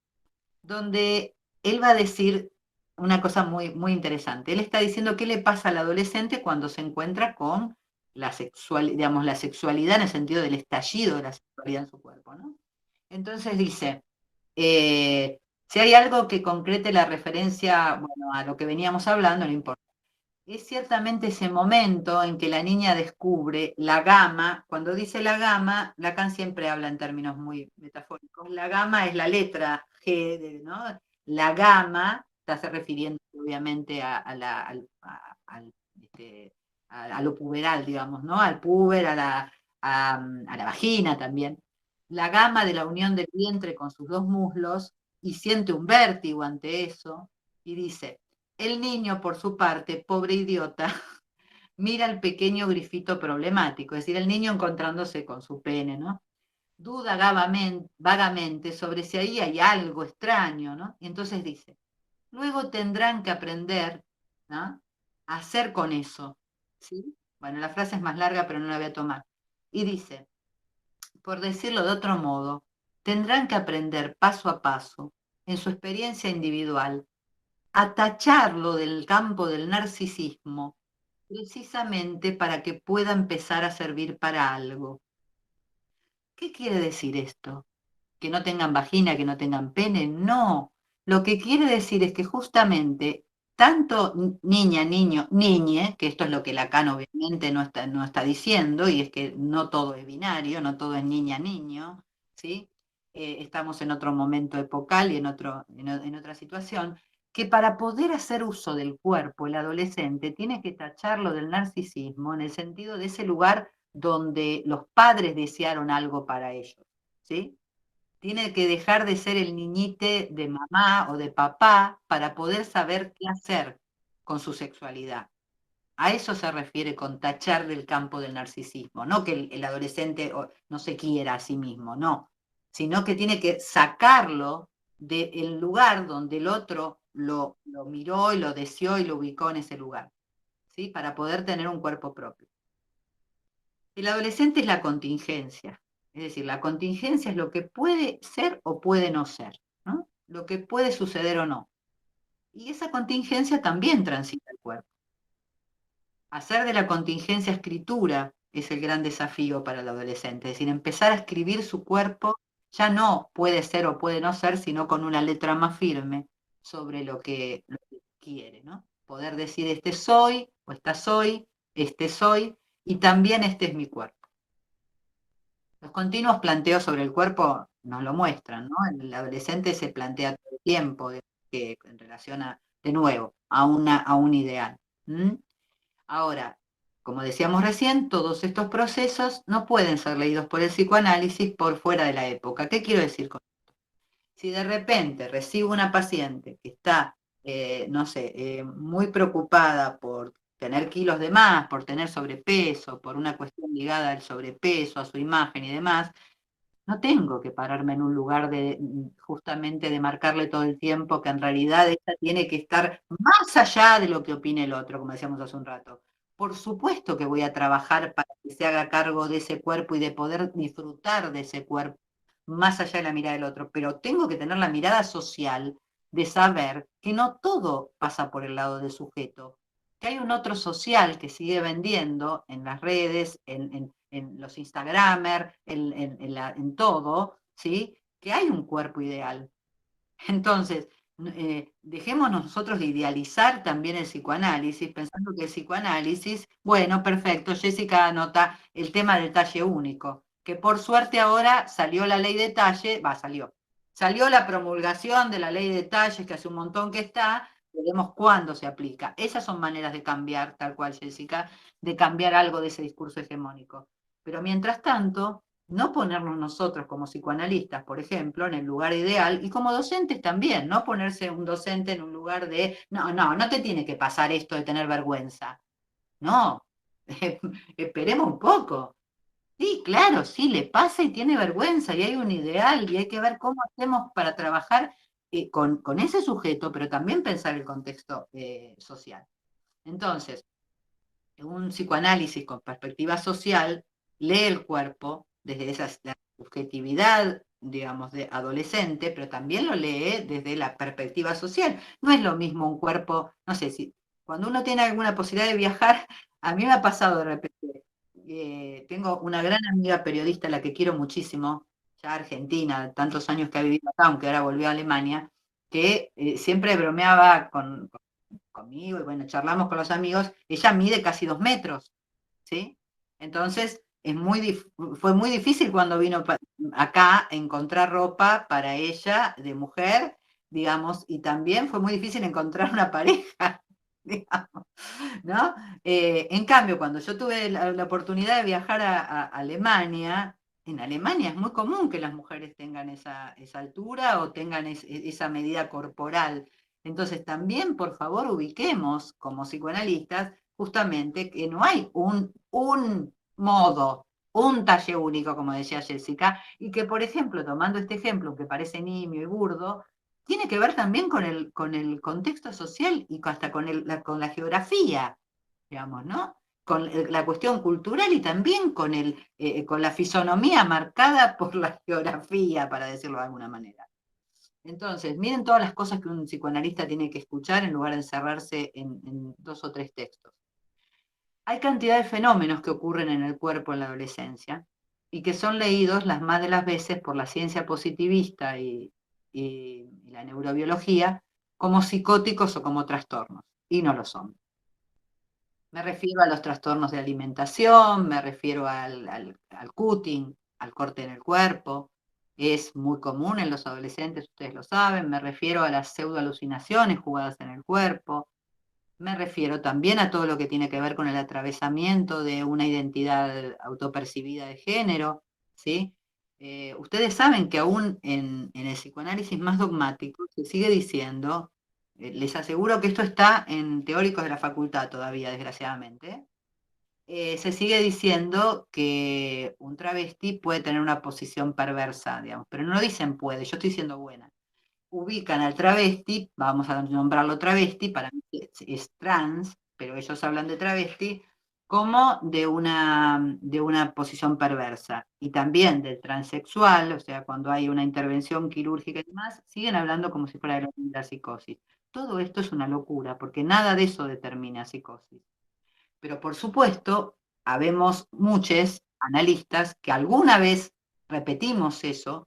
donde él va a decir una cosa muy, muy interesante. Él está diciendo qué le pasa al adolescente cuando se encuentra con digamos, la sexualidad en el sentido del estallido de la sexualidad en su cuerpo, ¿no? Entonces dice, si hay algo que concrete la referencia, bueno, a lo que veníamos hablando, no importa. Es ciertamente ese momento en que la niña descubre la gama. Cuando dice la gama, Lacan siempre habla en términos muy metafóricos. La gama es la letra G, ¿no? La gama está se refiriendo obviamente a lo puberal, digamos, ¿no? Al puber, a la vagina también. La gama de la unión del vientre con sus dos muslos y siente un vértigo ante eso y dice, el niño, por su parte, pobre idiota, mira al pequeño grifito problemático, es decir, el niño encontrándose con su pene, ¿no? Duda vagamente sobre si ahí hay algo extraño, ¿no? Y entonces dice, luego tendrán que aprender, ¿no?, a hacer con eso, ¿sí? Bueno, la frase es más larga, pero no la voy a tomar. Y dice, por decirlo de otro modo, tendrán que aprender paso a paso, en su experiencia individual, a tacharlo del campo del narcisismo, precisamente para que pueda empezar a servir para algo. ¿Qué quiere decir esto? ¿Que no tengan vagina, que no tengan pene? No. Lo que quiere decir es que justamente tanto niña, niño, niñe, que esto es lo que Lacan obviamente no está diciendo, y es que no todo es binario, no todo es niña, niño, ¿sí? Estamos en otro momento epocal y en otra situación, que para poder hacer uso del cuerpo, el adolescente tiene que tacharlo del narcisismo en el sentido de ese lugar donde los padres desearon algo para ellos, ¿sí? Tiene que dejar de ser el niñite de mamá o de papá para poder saber qué hacer con su sexualidad. A eso se refiere con tachar del campo del narcisismo, no que el adolescente no se quiera a sí mismo, no, sino que tiene que sacarlo del lugar donde el otro lo miró y lo deseó y lo ubicó en ese lugar, ¿sí? Para poder tener un cuerpo propio. El adolescente es la contingencia, es decir, la contingencia es lo que puede ser o puede no ser, ¿no? Lo que puede suceder o no. Y esa contingencia también transita el cuerpo. Hacer de la contingencia escritura es el gran desafío para el adolescente, es decir, empezar a escribir su cuerpo ya no puede ser o puede no ser, sino con una letra más firme sobre lo que quiere, ¿no? Poder decir este soy, o esta soy, este soy, y también este es mi cuerpo. Los continuos planteos sobre el cuerpo nos lo muestran, ¿no? El adolescente se plantea todo el tiempo en relación de nuevo, a un ideal. ¿Mm? Ahora, como decíamos recién, todos estos procesos no pueden ser leídos por el psicoanálisis por fuera de la época. ¿Qué quiero decir con esto? Si de repente recibo una paciente que está, no sé, muy preocupada por tener kilos de más, por tener sobrepeso, por una cuestión ligada al sobrepeso, a su imagen y demás, no tengo que pararme en un lugar de justamente de marcarle todo el tiempo que en realidad ella tiene que estar más allá de lo que opine el otro, como decíamos hace un rato. Por supuesto que voy a trabajar para que se haga cargo de ese cuerpo y de poder disfrutar de ese cuerpo más allá de la mirada del otro, pero tengo que tener la mirada social de saber que no todo pasa por el lado del sujeto, que hay un otro social que sigue vendiendo en las redes, en los Instagramers, en todo, ¿sí? Que hay un cuerpo ideal. Entonces, dejémonos nosotros de idealizar también el psicoanálisis, pensando que el psicoanálisis, bueno, perfecto, Jessica anota el tema del talle único, que por suerte ahora salió la ley de talle, salió la promulgación de la ley de talles, que hace un montón que está, veremos cuándo se aplica. Esas son maneras de cambiar, tal cual, Jessica, de cambiar algo de ese discurso hegemónico. Pero mientras tanto, no ponernos nosotros como psicoanalistas, por ejemplo, en el lugar ideal, y como docentes también, no ponerse un docente en un lugar de, no, no, no te tiene que pasar esto de tener vergüenza. No, esperemos un poco. Sí, claro, sí, le pasa y tiene vergüenza, y hay un ideal, y hay que ver cómo hacemos para trabajar con ese sujeto, pero también pensar el contexto social. Entonces, un psicoanálisis con perspectiva social lee el cuerpo desde esa subjetividad, digamos, de adolescente, pero también lo lee desde la perspectiva social. No es lo mismo un cuerpo, no sé, si cuando uno tiene alguna posibilidad de viajar, a mí me ha pasado de repente, tengo una gran amiga periodista, a la que quiero muchísimo, ya argentina, tantos años que ha vivido acá, aunque ahora volvió a Alemania, que siempre bromeaba conmigo y bueno, charlamos con los amigos, ella mide casi 2 metros, ¿sí? Entonces, fue muy difícil cuando vino acá encontrar ropa para ella de mujer, digamos, y también fue muy difícil encontrar una pareja, digamos, ¿no? En cambio, cuando yo tuve la oportunidad de viajar a Alemania, en Alemania es muy común que las mujeres tengan esa altura o tengan esa medida corporal. Entonces, también, por favor, ubiquemos como psicoanalistas justamente que no hay un modo, un talle único, como decía Jessica, y que, por ejemplo, tomando este ejemplo que parece nimio y burdo, tiene que ver también con el contexto social y hasta con la geografía, digamos, ¿no? Con la cuestión cultural y también con la fisonomía marcada por la geografía, para decirlo de alguna manera. Entonces, miren todas las cosas que un psicoanalista tiene que escuchar en lugar de encerrarse en 2 o 3 textos. Hay cantidad de fenómenos que ocurren en el cuerpo en la adolescencia y que son leídos las más de las veces por la ciencia positivista y la neurobiología como psicóticos o como trastornos, y no lo son. Me refiero a los trastornos de alimentación, me refiero al cutting, al corte en el cuerpo. Es muy común en los adolescentes, ustedes lo saben. Me refiero a las pseudoalucinaciones jugadas en el cuerpo. Me refiero también a todo lo que tiene que ver con el atravesamiento de una identidad autopercibida de género, ¿sí? Ustedes saben que aún en el psicoanálisis más dogmático se sigue diciendo, les aseguro que esto está en teóricos de la facultad todavía, desgraciadamente, se sigue diciendo que un travesti puede tener una posición perversa, digamos, pero no lo dicen puede, yo estoy siendo buena. Ubican al travesti, vamos a nombrarlo travesti, para mí es trans, pero ellos hablan de travesti, como de una posición perversa. Y también del transexual, o sea, cuando hay una intervención quirúrgica y demás, siguen hablando como si fuera de la psicosis. Todo esto es una locura, porque nada de eso determina psicosis. Pero por supuesto, habemos muchos analistas que alguna vez repetimos eso,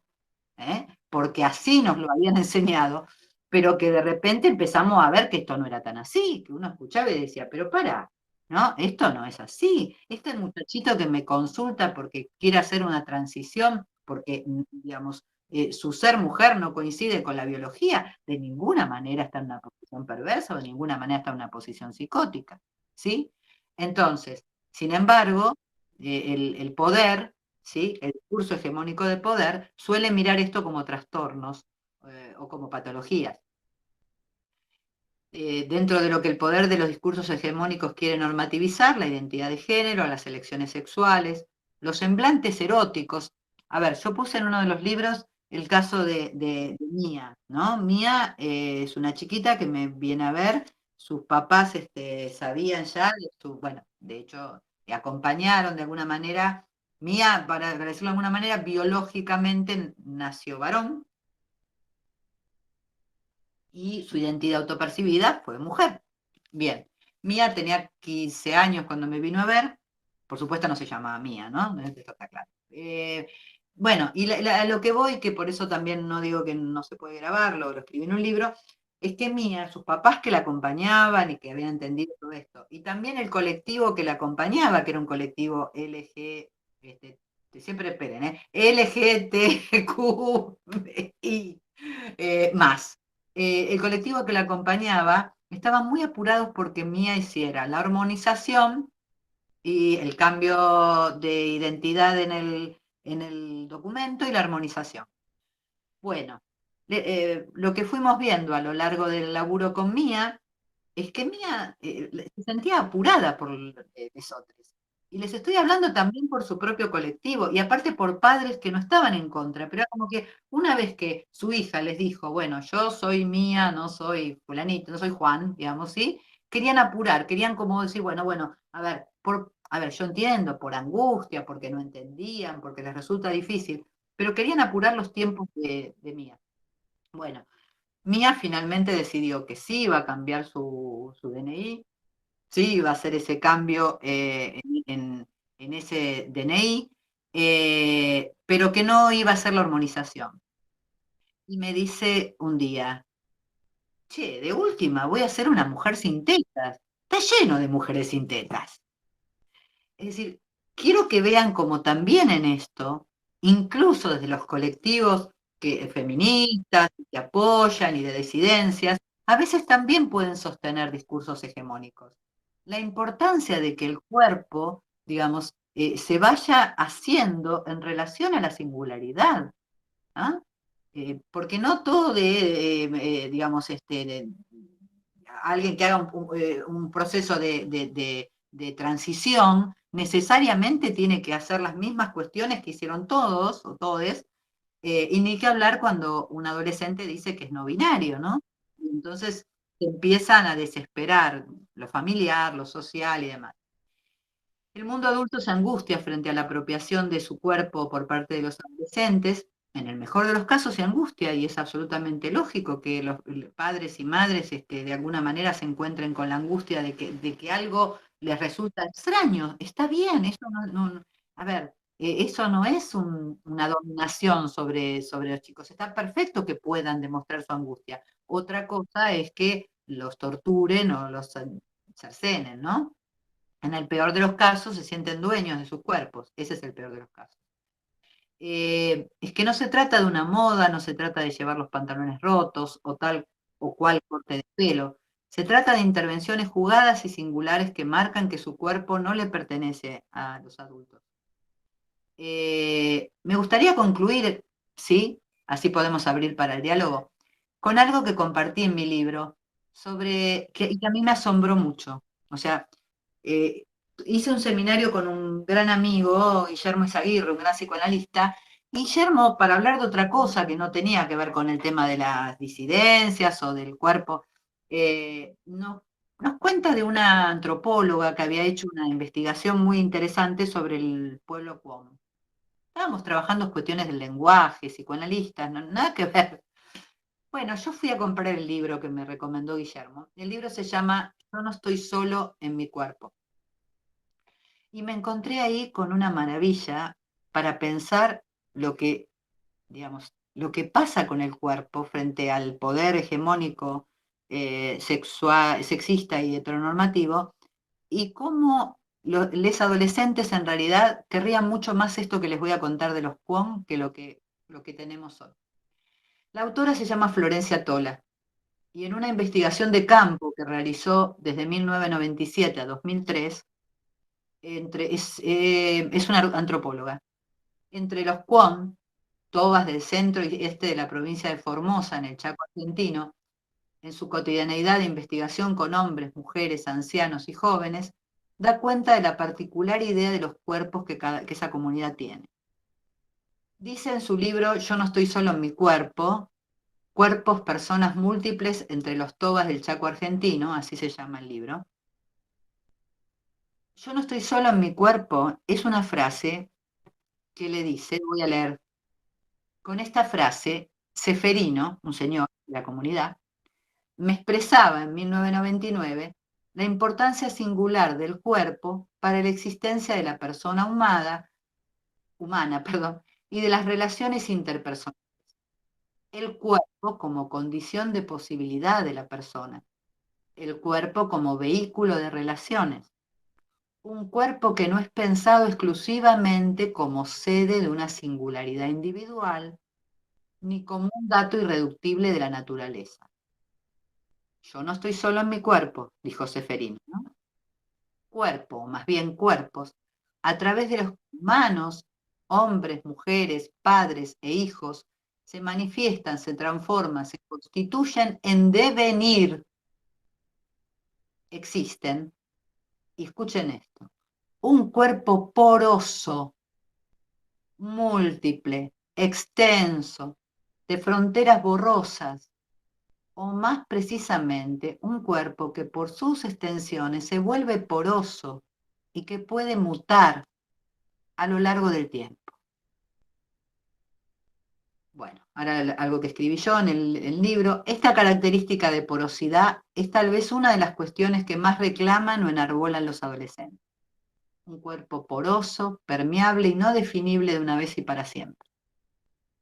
porque así nos lo habían enseñado, pero que de repente empezamos a ver que esto no era tan así, que uno escuchaba y decía, pero para, ¿no? Esto no es así. Este muchachito que me consulta porque quiere hacer una transición, porque, digamos, su ser mujer no coincide con la biología, de ninguna manera está en una posición perversa o de ninguna manera está en una posición psicótica, ¿sí? Entonces, sin embargo, el poder, ¿sí? El discurso hegemónico de poder suele mirar esto como trastornos o como patologías. Dentro de lo que el poder de los discursos hegemónicos quiere normativizar, la identidad de género, las elecciones sexuales, los semblantes eróticos. A ver, yo puse en uno de los libros el caso de Mía, ¿no? Mía es una chiquita que me viene a ver, sus papás sabían ya, bueno, de hecho, le acompañaron de alguna manera. Mía, para decirlo de alguna manera, biológicamente nació varón, y su identidad autopercibida fue mujer. Bien, Mía tenía 15 años cuando me vino a ver, por supuesto no se llamaba Mía, ¿no? Esto está claro. Bueno, y a lo que voy, que por eso también no digo que no se puede grabar, lo escribí en un libro, es que Mía, sus papás que la acompañaban y que habían entendido todo esto, y también el colectivo que la acompañaba, que era un colectivo LG, este, siempre esperen, LGTQI más. El colectivo que la acompañaba estaban muy apurados porque Mía hiciera la armonización y el cambio de identidad en el documento y la armonización. Bueno, lo que fuimos viendo a lo largo del laburo con Mía es que Mía se sentía apurada por nosotros. Y les estoy hablando también por su propio colectivo y aparte por padres que no estaban en contra, pero era como que una vez que su hija les dijo, bueno, yo soy Mía, no soy fulanito, no soy Juan, digamos, ¿sí? Querían apurar, querían como decir, bueno, a ver, yo entiendo, por angustia, porque no entendían, porque les resulta difícil, pero querían apurar los tiempos de Mía. Bueno, Mía finalmente decidió que sí iba a cambiar su DNI, sí iba a hacer ese cambio en ese DNI, pero que no iba a hacer la armonización. Y me dice un día, che, de última, voy a ser una mujer sin tetas. Está lleno de mujeres sin tetas. Es decir, quiero que vean como también en esto, incluso desde los colectivos feministas que apoyan y de disidencias, a veces también pueden sostener discursos hegemónicos. La importancia de que el cuerpo, digamos, se vaya haciendo en relación a la singularidad. ¿Ah? Porque no todo digamos, alguien que haga un proceso de transición necesariamente tiene que hacer las mismas cuestiones que hicieron todos o todes, y ni que hablar cuando un adolescente dice que es no binario, ¿no? Y entonces empiezan a desesperar lo familiar, lo social y demás. El mundo adulto se angustia frente a la apropiación de su cuerpo por parte de los adolescentes. En el mejor de los casos se angustia y es absolutamente lógico que los padres y madres de alguna manera se encuentren con la angustia de que algo les resulta extraño. Está bien, eso a ver, eso no es una dominación sobre los chicos. Está perfecto que puedan demostrar su angustia. Otra cosa es que los torturen o los cercenen, ¿no? En el peor de los casos se sienten dueños de sus cuerpos. Ese es el peor de los casos. Es que no se trata de una moda, no se trata de llevar los pantalones rotos o tal o cual corte de pelo. Se trata de intervenciones jugadas y singulares que marcan que su cuerpo no le pertenece a los adultos. Me gustaría concluir, ¿sí? Así podemos abrir para el diálogo, con algo que compartí en mi libro y que a mí me asombró mucho. O sea, eh, hice un seminario con un gran amigo, Guillermo Izaguirre, un gran psicoanalista. Guillermo, para hablar de otra cosa que no tenía que ver con el tema de las disidencias o del cuerpo, nos cuenta de una antropóloga que había hecho una investigación muy interesante sobre el pueblo Cuom. Estábamos trabajando en cuestiones del lenguaje, psicoanalistas, nada que ver. Bueno, yo fui a comprar el libro que me recomendó Guillermo. El libro se llama Yo no estoy solo en mi cuerpo. Y me encontré ahí con una maravilla para pensar lo que, digamos, lo que pasa con el cuerpo frente al poder hegemónico sexual, sexista y heteronormativo, y cómo los adolescentes en realidad querrían mucho más esto que les voy a contar de los Kwon que lo que tenemos hoy. La autora se llama Florencia Tola, y en una investigación de campo que realizó desde 1997 a 2003, es una antropóloga. Entre los Kwon, tobas del centro y este de la provincia de Formosa, en el Chaco argentino, en su cotidianeidad de investigación con hombres, mujeres, ancianos y jóvenes, da cuenta de la particular idea de los cuerpos que esa comunidad tiene. Dice en su libro Yo no estoy solo en mi cuerpo, cuerpos, personas múltiples entre los tobas del Chaco argentino, así se llama el libro. Yo no estoy solo en mi cuerpo es una frase que le dice, voy a leer, con esta frase, Seferino, un señor de la comunidad, me expresaba en 1999 la importancia singular del cuerpo para la existencia de la persona humana, perdón, y de las relaciones interpersonales. el cuerpo como condición de posibilidad de la persona, el cuerpo como vehículo de relaciones, un cuerpo que no es pensado exclusivamente como sede de una singularidad individual, ni como un dato irreductible de la naturaleza. Yo no estoy solo en mi cuerpo, dijo Seferino, ¿no? Cuerpo, o más bien cuerpos, a través de los humanos, hombres, mujeres, padres e hijos, se manifiestan, se transforman, se constituyen en devenir, existen, y escuchen esto, un cuerpo poroso, múltiple, extenso, de fronteras borrosas, o más precisamente, un cuerpo que por sus extensiones se vuelve poroso y que puede mutar a lo largo del tiempo. Bueno, ahora algo que escribí yo en el libro, esta característica de porosidad es tal vez una de las cuestiones que más reclaman o enarbolan los adolescentes. Un cuerpo poroso, permeable y no definible de una vez y para siempre.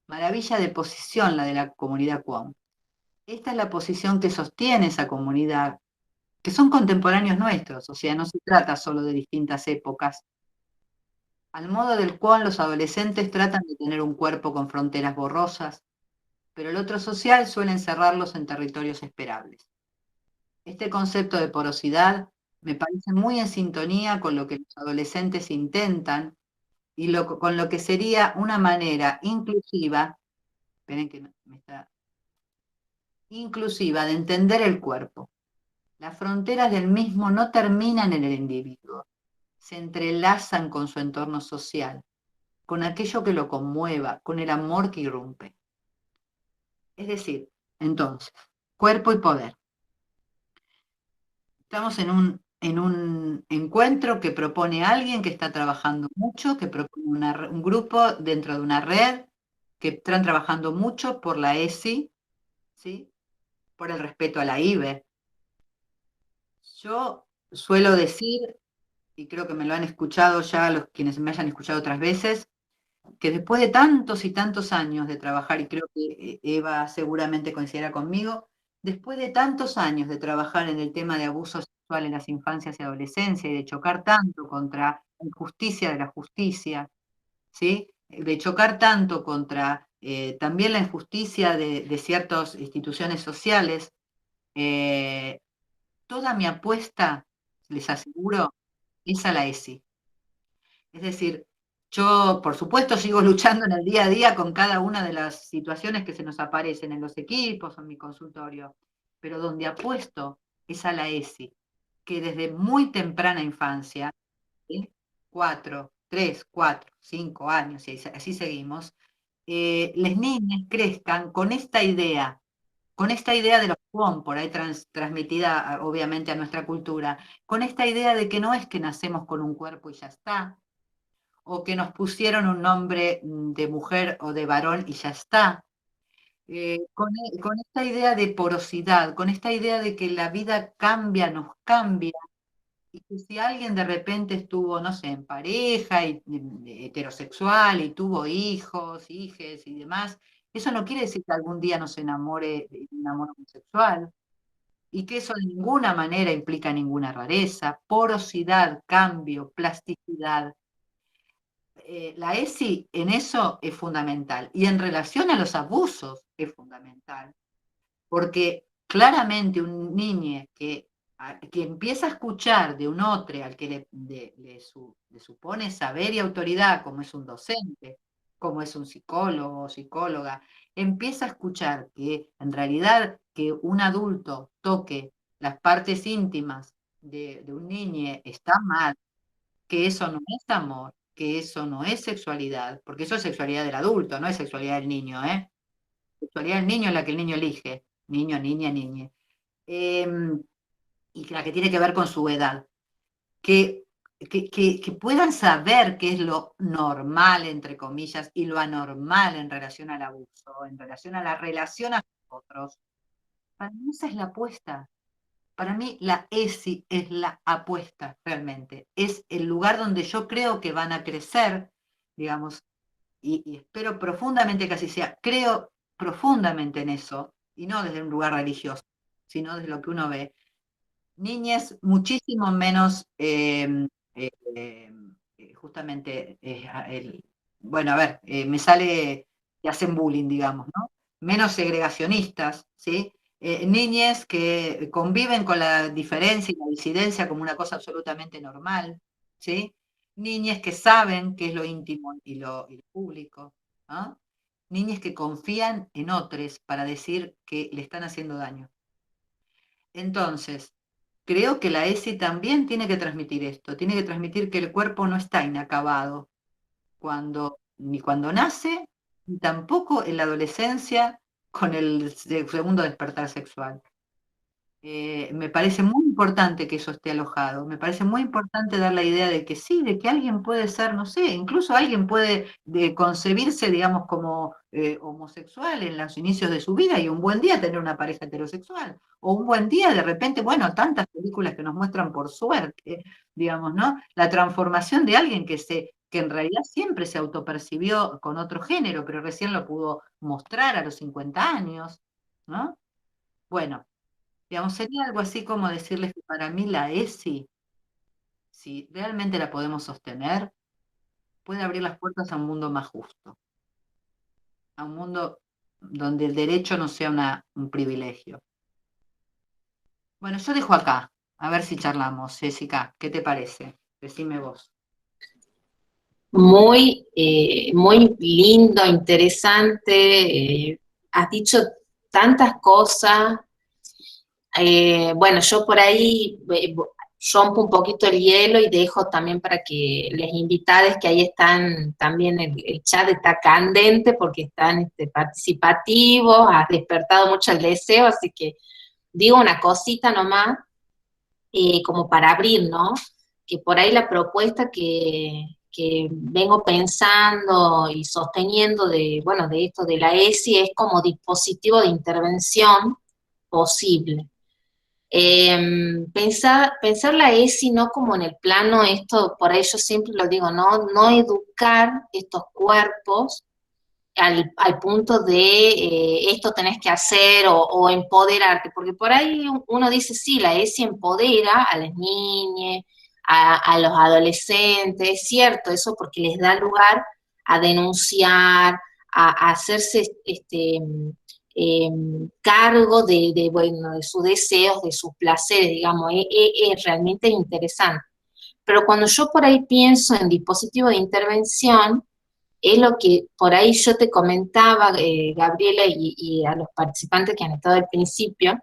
Maravilla de posición la de la comunidad QAM. Esta es la posición que sostiene esa comunidad, que son contemporáneos nuestros, o sea, no se trata solo de distintas épocas, al modo del cual los adolescentes tratan de tener un cuerpo con fronteras borrosas, pero el otro social suele encerrarlos en territorios esperables. Este concepto de porosidad me parece muy en sintonía con lo que los adolescentes intentan y con lo que sería una manera inclusiva, esperen que me está, inclusiva de entender el cuerpo. Las fronteras del mismo no terminan en el individuo, se entrelazan con su entorno social, con aquello que lo conmueva, con el amor que irrumpe. Es decir, entonces, cuerpo y poder. Estamos en un encuentro que propone alguien que está trabajando mucho, que propone un grupo dentro de una red, que están trabajando mucho por la ESI, ¿sí? Por el respeto a la IBE. Yo suelo decir, y creo que me lo han escuchado ya los quienes me hayan escuchado otras veces, que después de tantos y tantos años de trabajar, y creo que Eva seguramente coincidirá conmigo, después de tantos años de trabajar en el tema de abuso sexual en las infancias y adolescencia y de chocar tanto contra la injusticia de la justicia, ¿sí? De chocar tanto contra también la injusticia de ciertas instituciones sociales, eh, toda mi apuesta, les aseguro, es a la ESI. Es decir, yo, por supuesto, sigo luchando en el día a día con cada una de las situaciones que se nos aparecen en los equipos o en mi consultorio, pero donde apuesto es a la ESI, que desde muy temprana infancia, ¿sí? 3, 4, 5 años, y así seguimos, las niñas crezcan con esta idea de los POM, por ahí transmitida obviamente a nuestra cultura, con esta idea de que no es que nacemos con un cuerpo y ya está, o que nos pusieron un nombre de mujer o de varón y ya está. Con esta idea de porosidad, con esta idea de que la vida cambia, nos cambia, y que si alguien de repente estuvo, no sé, en pareja, heterosexual, y tuvo hijos, hijes y demás, eso no quiere decir que algún día nos enamore de un amor homosexual, y que eso de ninguna manera implica ninguna rareza, porosidad, cambio, plasticidad. La ESI en eso es fundamental. Y en relación a los abusos es fundamental. Porque claramente un niño que empieza a escuchar de un otro al que le supone saber y autoridad, como es un docente, como es un psicólogo o psicóloga, empieza a escuchar que en realidad que un adulto toque las partes íntimas de un niño está mal, que eso no es amor, que eso no es sexualidad, porque eso es sexualidad del adulto, no es sexualidad del niño, ¿eh? Sexualidad del niño es la que el niño elige, niño, niña, niñe, eh, y la que tiene que ver con su edad. Que, que puedan saber qué es lo normal, entre comillas, y lo anormal en relación al abuso, en relación a la relación a otros. Para mí esa es la apuesta. Para mí la ESI es la apuesta realmente. Es el lugar donde yo creo que van a crecer, digamos, y espero profundamente que así sea. Creo profundamente en eso, y no desde un lugar religioso, sino desde lo que uno ve, niñas muchísimo menos, eh, justamente, bueno, a ver, me sale que hacen bullying, digamos, ¿no? Menos segregacionistas, ¿sí? Niñas que conviven con la diferencia y la disidencia como una cosa absolutamente normal, ¿sí? Niñas que saben qué es lo íntimo y lo público, ¿no? Niñas que confían en otros para decir que le están haciendo daño. Entonces, creo que la ESI también tiene que transmitir esto, tiene que transmitir que el cuerpo no está inacabado ni cuando nace, ni tampoco en la adolescencia con el segundo despertar sexual. Me parece muy importante que eso esté alojado, me parece muy importante dar la idea de que sí, de que alguien puede ser, no sé, incluso alguien puede concebirse, digamos, como homosexual en los inicios de su vida y un buen día tener una pareja heterosexual, o un buen día de repente, bueno, tantas películas que nos muestran por suerte, digamos, ¿no? La transformación de alguien que en realidad siempre se autopercibió con otro género, pero recién lo pudo mostrar a los 50 años, ¿no? Bueno. Digamos, sería algo así como decirles que para mí la ESI, si realmente la podemos sostener, puede abrir las puertas a un mundo más justo, a un mundo donde el derecho no sea un privilegio. Bueno, yo dejo acá, a ver si charlamos. Jessica, ¿qué te parece? Decime vos. Muy lindo, interesante. Has dicho tantas cosas. Bueno, yo por ahí rompo un poquito el hielo y dejo también para que les invitades que ahí están, también el chat está candente porque están participativos, has despertado mucho el deseo, así que digo una cosita nomás, como para abrir, ¿no? Que por ahí la propuesta que vengo pensando y sosteniendo bueno, de esto de la ESI es como dispositivo de intervención posible. Pensar la ESI no como en el plano, esto, por ahí yo siempre lo digo, no educar estos cuerpos al punto de esto tenés que hacer o empoderarte, porque por ahí uno dice, sí, la ESI empodera a las niñas, a los adolescentes, es cierto eso porque les da lugar a denunciar, a hacerse eh, cargo bueno, de sus deseos, de sus placeres, digamos, es realmente interesante. Pero cuando yo por ahí pienso en dispositivos de intervención, es lo que por ahí yo te comentaba, Gabriela, y a los participantes que han estado al principio,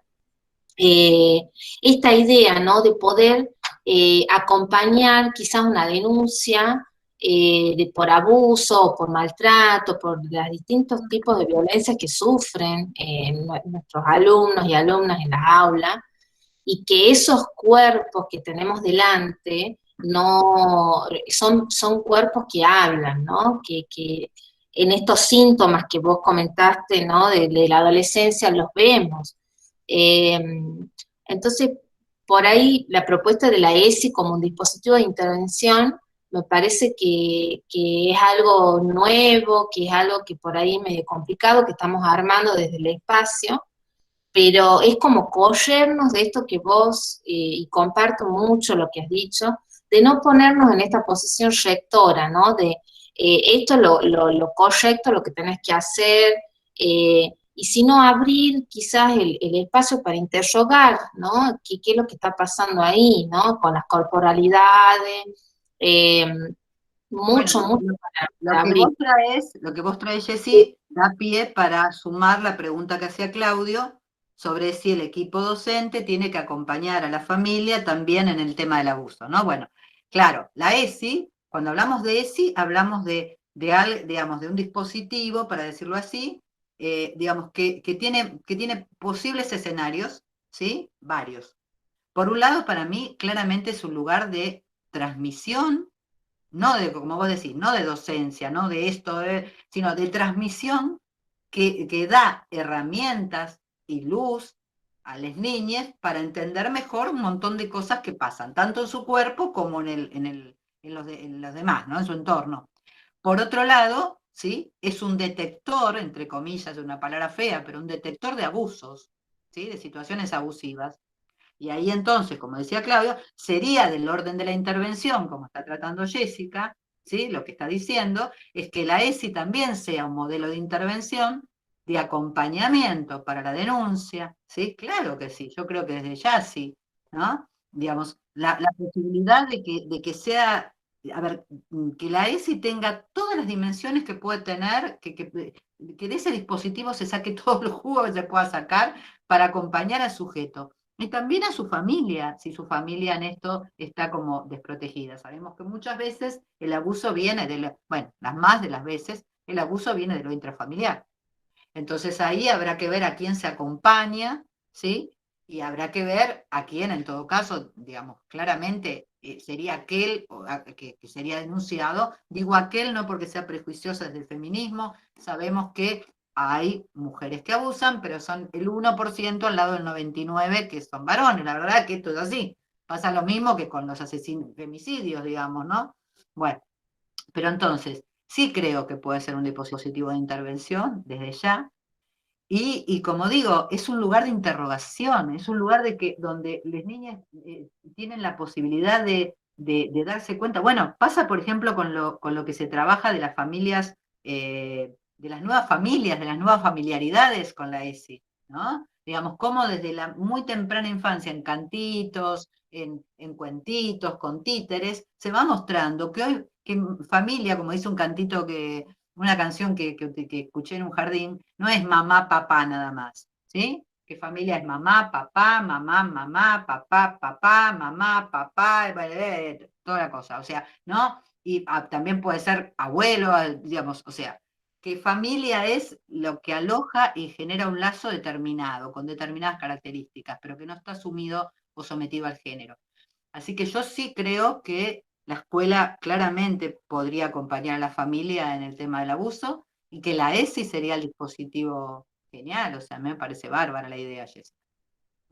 eh, esta idea, ¿no? De poder acompañar quizás una denuncia por abuso, o por maltrato, por los distintos tipos de violencia que sufren nuestros alumnos y alumnas en las aulas, y que esos cuerpos que tenemos delante no son cuerpos que hablan, ¿no? Que en estos síntomas que vos comentaste, ¿no? De la adolescencia los vemos. Eh, entonces, por ahí la propuesta de la ESI como un dispositivo de intervención me parece que es algo nuevo, que es algo que por ahí es medio complicado, que estamos armando desde el espacio, pero es como corrernos de esto que vos, y comparto mucho lo que has dicho, de no ponernos en esta posición rectora, ¿no? De esto es lo correcto, lo que tenés que hacer, y si no abrir quizás el espacio para interrogar, ¿no? ¿Qué es lo que está pasando ahí, ¿no? Con las corporalidades, eh, Bueno, mucho lo para que abrir. vos traes, Jessy, da pie para sumar la pregunta que hacía Claudio sobre si el equipo docente tiene que acompañar a la familia también en el tema del abuso, ¿no? Bueno, claro, la ESI, cuando hablamos de ESI, hablamos digamos, de un dispositivo, para decirlo así, digamos, que tiene posibles escenarios, ¿sí? Varios. Por un lado, para mí, claramente es un lugar de transmisión, no de, como vos decís, no de docencia, no de esto, sino de transmisión que da herramientas y luz a las niñas para entender mejor un montón de cosas que pasan, tanto en su cuerpo como en los demás, ¿no? En su entorno. Por otro lado, ¿sí? Es un detector, entre comillas, de una palabra fea, pero un detector de abusos, ¿sí? De situaciones abusivas. Y ahí entonces, como decía Claudio, sería del orden de la intervención, como está tratando Jessica, ¿sí? Lo que está diciendo es que la ESI también sea un modelo de intervención, de acompañamiento para la denuncia, ¿sí? Claro que sí, yo creo que desde ya sí, ¿no? Digamos, la posibilidad de que sea, a ver, que la ESI tenga todas las dimensiones que puede tener, que de ese dispositivo se saque todo el jugo que se pueda sacar para acompañar al sujeto. Y también a su familia, si su familia en esto está como desprotegida. Sabemos que muchas veces el abuso viene bueno, las más de las veces, el abuso viene de lo intrafamiliar. Entonces ahí habrá que ver a quién se acompaña, ¿sí? Y habrá que ver a quién, en todo caso, digamos, claramente sería aquel que sería denunciado. Digo aquel no porque sea prejuiciosa desde el feminismo, sabemos que hay mujeres que abusan, pero son el 1% al lado del 99% que son varones. La verdad que esto es así. Pasa lo mismo que con los asesinos, femicidios, digamos, ¿no? Bueno, pero entonces, sí creo que puede ser un dispositivo de intervención desde ya, y como digo, es un lugar de interrogación, es un lugar donde las niñas tienen la posibilidad de darse cuenta. Bueno, pasa por ejemplo con lo que se trabaja de las familias, de las nuevas familias, de las nuevas familiaridades con la ESI, ¿no? Digamos, cómo desde la muy temprana infancia, en cantitos, en cuentitos, con títeres, se va mostrando que hoy, que familia, como dice un cantito una canción que escuché en un jardín, no es mamá, papá nada más, ¿sí? Que familia es mamá, papá, mamá, mamá, papá, papá, mamá, papá, toda la cosa, o sea, ¿no? Y también puede ser abuelo, digamos, o sea, que familia es lo que aloja y genera un lazo determinado, con determinadas características, pero que no está sumido o sometido al género. Así que yo sí creo que la escuela claramente podría acompañar a la familia en el tema del abuso y que la ESI sería el dispositivo genial. O sea, me parece bárbara la idea, Jessica.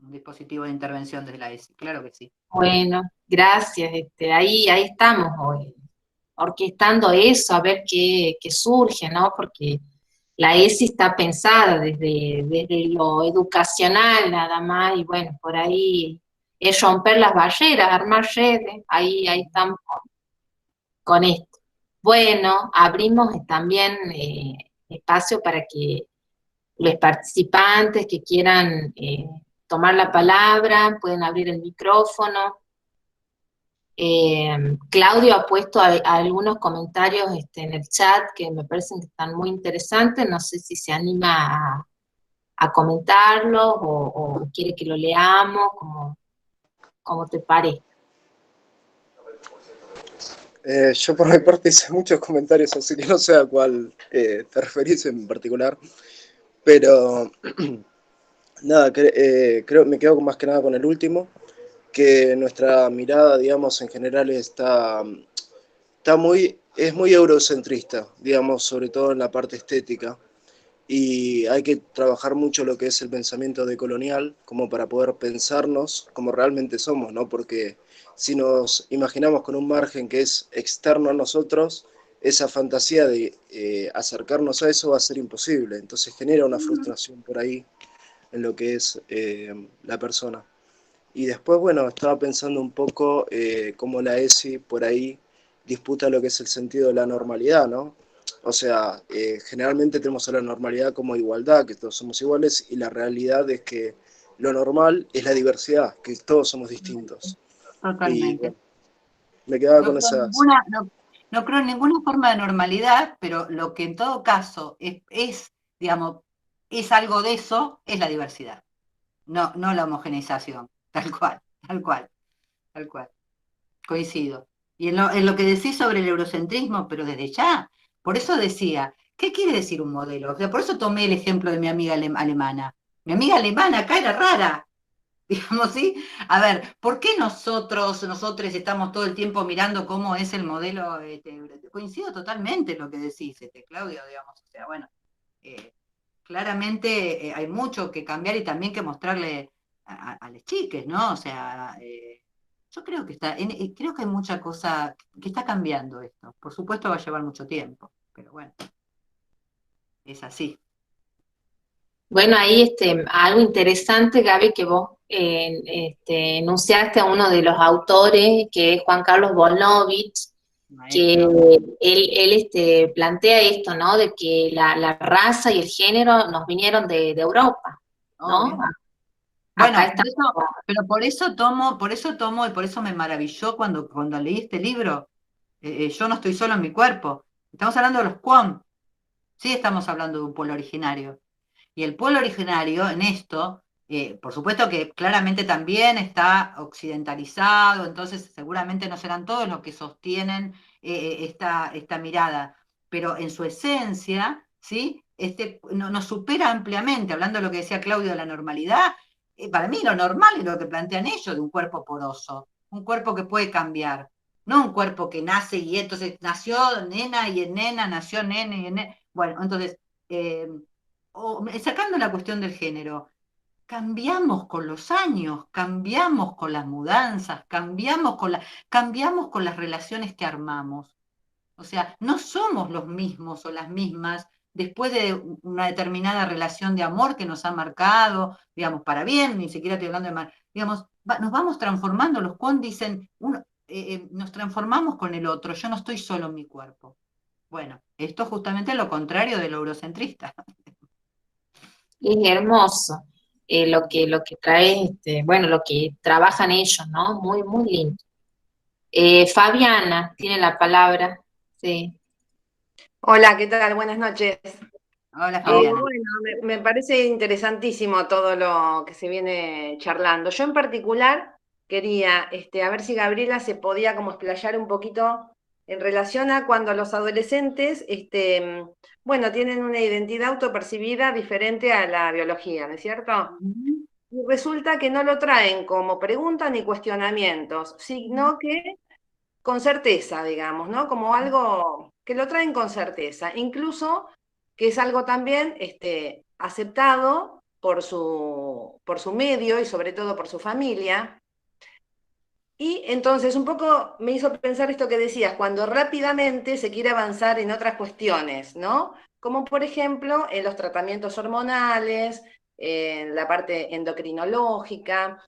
Un dispositivo de intervención desde la ESI, claro que sí. Bueno, gracias. Ahí estamos hoy, orquestando eso, a ver qué surge, ¿no? Porque la ESI está pensada desde lo educacional nada más, y bueno, por ahí es romper las barreras, armar redes, ahí estamos con esto. Bueno, abrimos también espacio para que los participantes que quieran tomar la palabra pueden abrir el micrófono. Claudio ha puesto algunos comentarios en el chat que me parecen que están muy interesantes. No sé si se anima a comentarlos o quiere que lo leamos, como te parece. Yo por mi parte hice muchos comentarios, así que no sé a cuál te referís en particular, pero nada, creo me quedo más que nada con el último, que nuestra mirada, digamos, en general es muy eurocentrista, digamos, sobre todo en la parte estética, y hay que trabajar mucho lo que es el pensamiento decolonial como para poder pensarnos como realmente somos, ¿no? Porque si nos imaginamos con un margen que es externo a nosotros, esa fantasía de acercarnos a eso va a ser imposible, entonces genera una frustración por ahí en lo que es la persona. Y después, bueno, estaba pensando un poco cómo la ESI por ahí disputa lo que es el sentido de la normalidad, ¿no? O sea, generalmente tenemos a la normalidad como igualdad, que todos somos iguales, y la realidad es que lo normal es la diversidad, que todos somos distintos. Y Totalmente. bueno, me quedaba No con creo en esas. no creo en ninguna forma de normalidad, pero lo que en todo caso digamos, es algo de eso, es la diversidad. No la homogeneización, tal cual, tal cual, tal cual. Coincido. Y en lo que decís sobre el eurocentrismo, pero desde ya, por eso decía, ¿qué quiere decir un modelo? O sea, por eso tomé el ejemplo de mi amiga alemana. Mi amiga alemana acá era rara, digamos, ¿sí? A ver, ¿por qué nosotros estamos todo el tiempo mirando cómo es el modelo? Coincido totalmente en lo que decís, Claudio, digamos, o sea, bueno, eh, claramente hay mucho que cambiar y también que mostrarle a las chiques, ¿no? O sea, yo creo que creo que hay mucha cosa que está cambiando esto. Por supuesto va a llevar mucho tiempo, pero bueno. es así. Bueno, ahí algo interesante, Gaby, que vos enunciaste a uno de los autores, que es Juan Carlos Bonovich, que Maestro. él plantea esto, ¿no? De que la raza y el género nos vinieron de Europa, ¿no? Obvio. Acá Bueno, está. pero por eso tomo y por eso me maravilló cuando leí este libro. Yo no estoy solo en mi cuerpo. Estamos hablando de los Quam. Sí, estamos hablando de un pueblo originario. Y el pueblo originario en esto, por supuesto que claramente también está occidentalizado, entonces seguramente no serán todos los que sostienen esta mirada, pero en su esencia, ¿sí? Nos supera ampliamente, hablando de lo que decía Claudio de la normalidad. Para mí lo normal es lo que plantean ellos de un cuerpo poroso, un cuerpo que puede cambiar, no un cuerpo que nace y entonces nació nena y en nena, nació nene y en nene. Bueno, entonces, eh, sacando la cuestión del género, cambiamos con los años, cambiamos con las mudanzas, cambiamos con las relaciones que armamos. O sea, no somos los mismos o las mismas después de una determinada relación de amor que nos ha marcado, digamos, para bien, ni siquiera estoy hablando de mal, digamos, nos vamos transformando, los Kwon dicen, nos transformamos con el otro, yo no estoy solo en mi cuerpo. Bueno, esto es justamente lo contrario del eurocentrista. Es hermoso lo que trae, bueno, lo que trabajan ellos, ¿no? Muy, muy lindo. Fabiana tiene la palabra, sí. Hola, ¿qué tal? Buenas noches. Hola, Fabiana. Bueno, me parece interesantísimo todo lo que se viene charlando. Yo en particular quería, a ver si Gabriela se podía como explayar un poquito en relación a cuando los adolescentes, bueno, tienen una identidad autopercibida diferente a la biología, ¿no es cierto? Y resulta que no lo traen como pregunta ni cuestionamientos, sino que con certeza, digamos, ¿no? Como algo que lo traen con certeza, incluso que es algo también aceptado por su medio y sobre todo por su familia. Y entonces un poco me hizo pensar esto que decías, cuando rápidamente se quiere avanzar en otras cuestiones, ¿no? Como por ejemplo en los tratamientos hormonales, en la parte endocrinológica,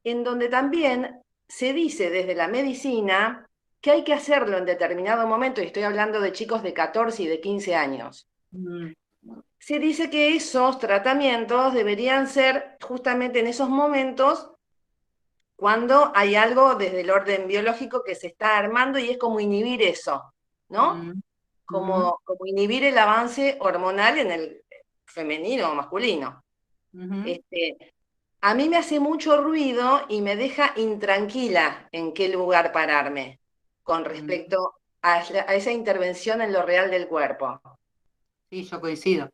en donde también se dice desde la medicina que hay que hacerlo en determinado momento, y estoy hablando de chicos de 14 y de 15 años. Mm, Se dice que esos tratamientos deberían ser justamente en esos momentos cuando hay algo desde el orden biológico que se está armando y es como inhibir eso, ¿no? mm, mm, Como inhibir el avance hormonal en el femenino o masculino. mm, Este, a mí me hace mucho ruido y me deja intranquila en qué lugar pararme con mm. respecto a esa intervención en lo real del cuerpo. Sí, yo coincido.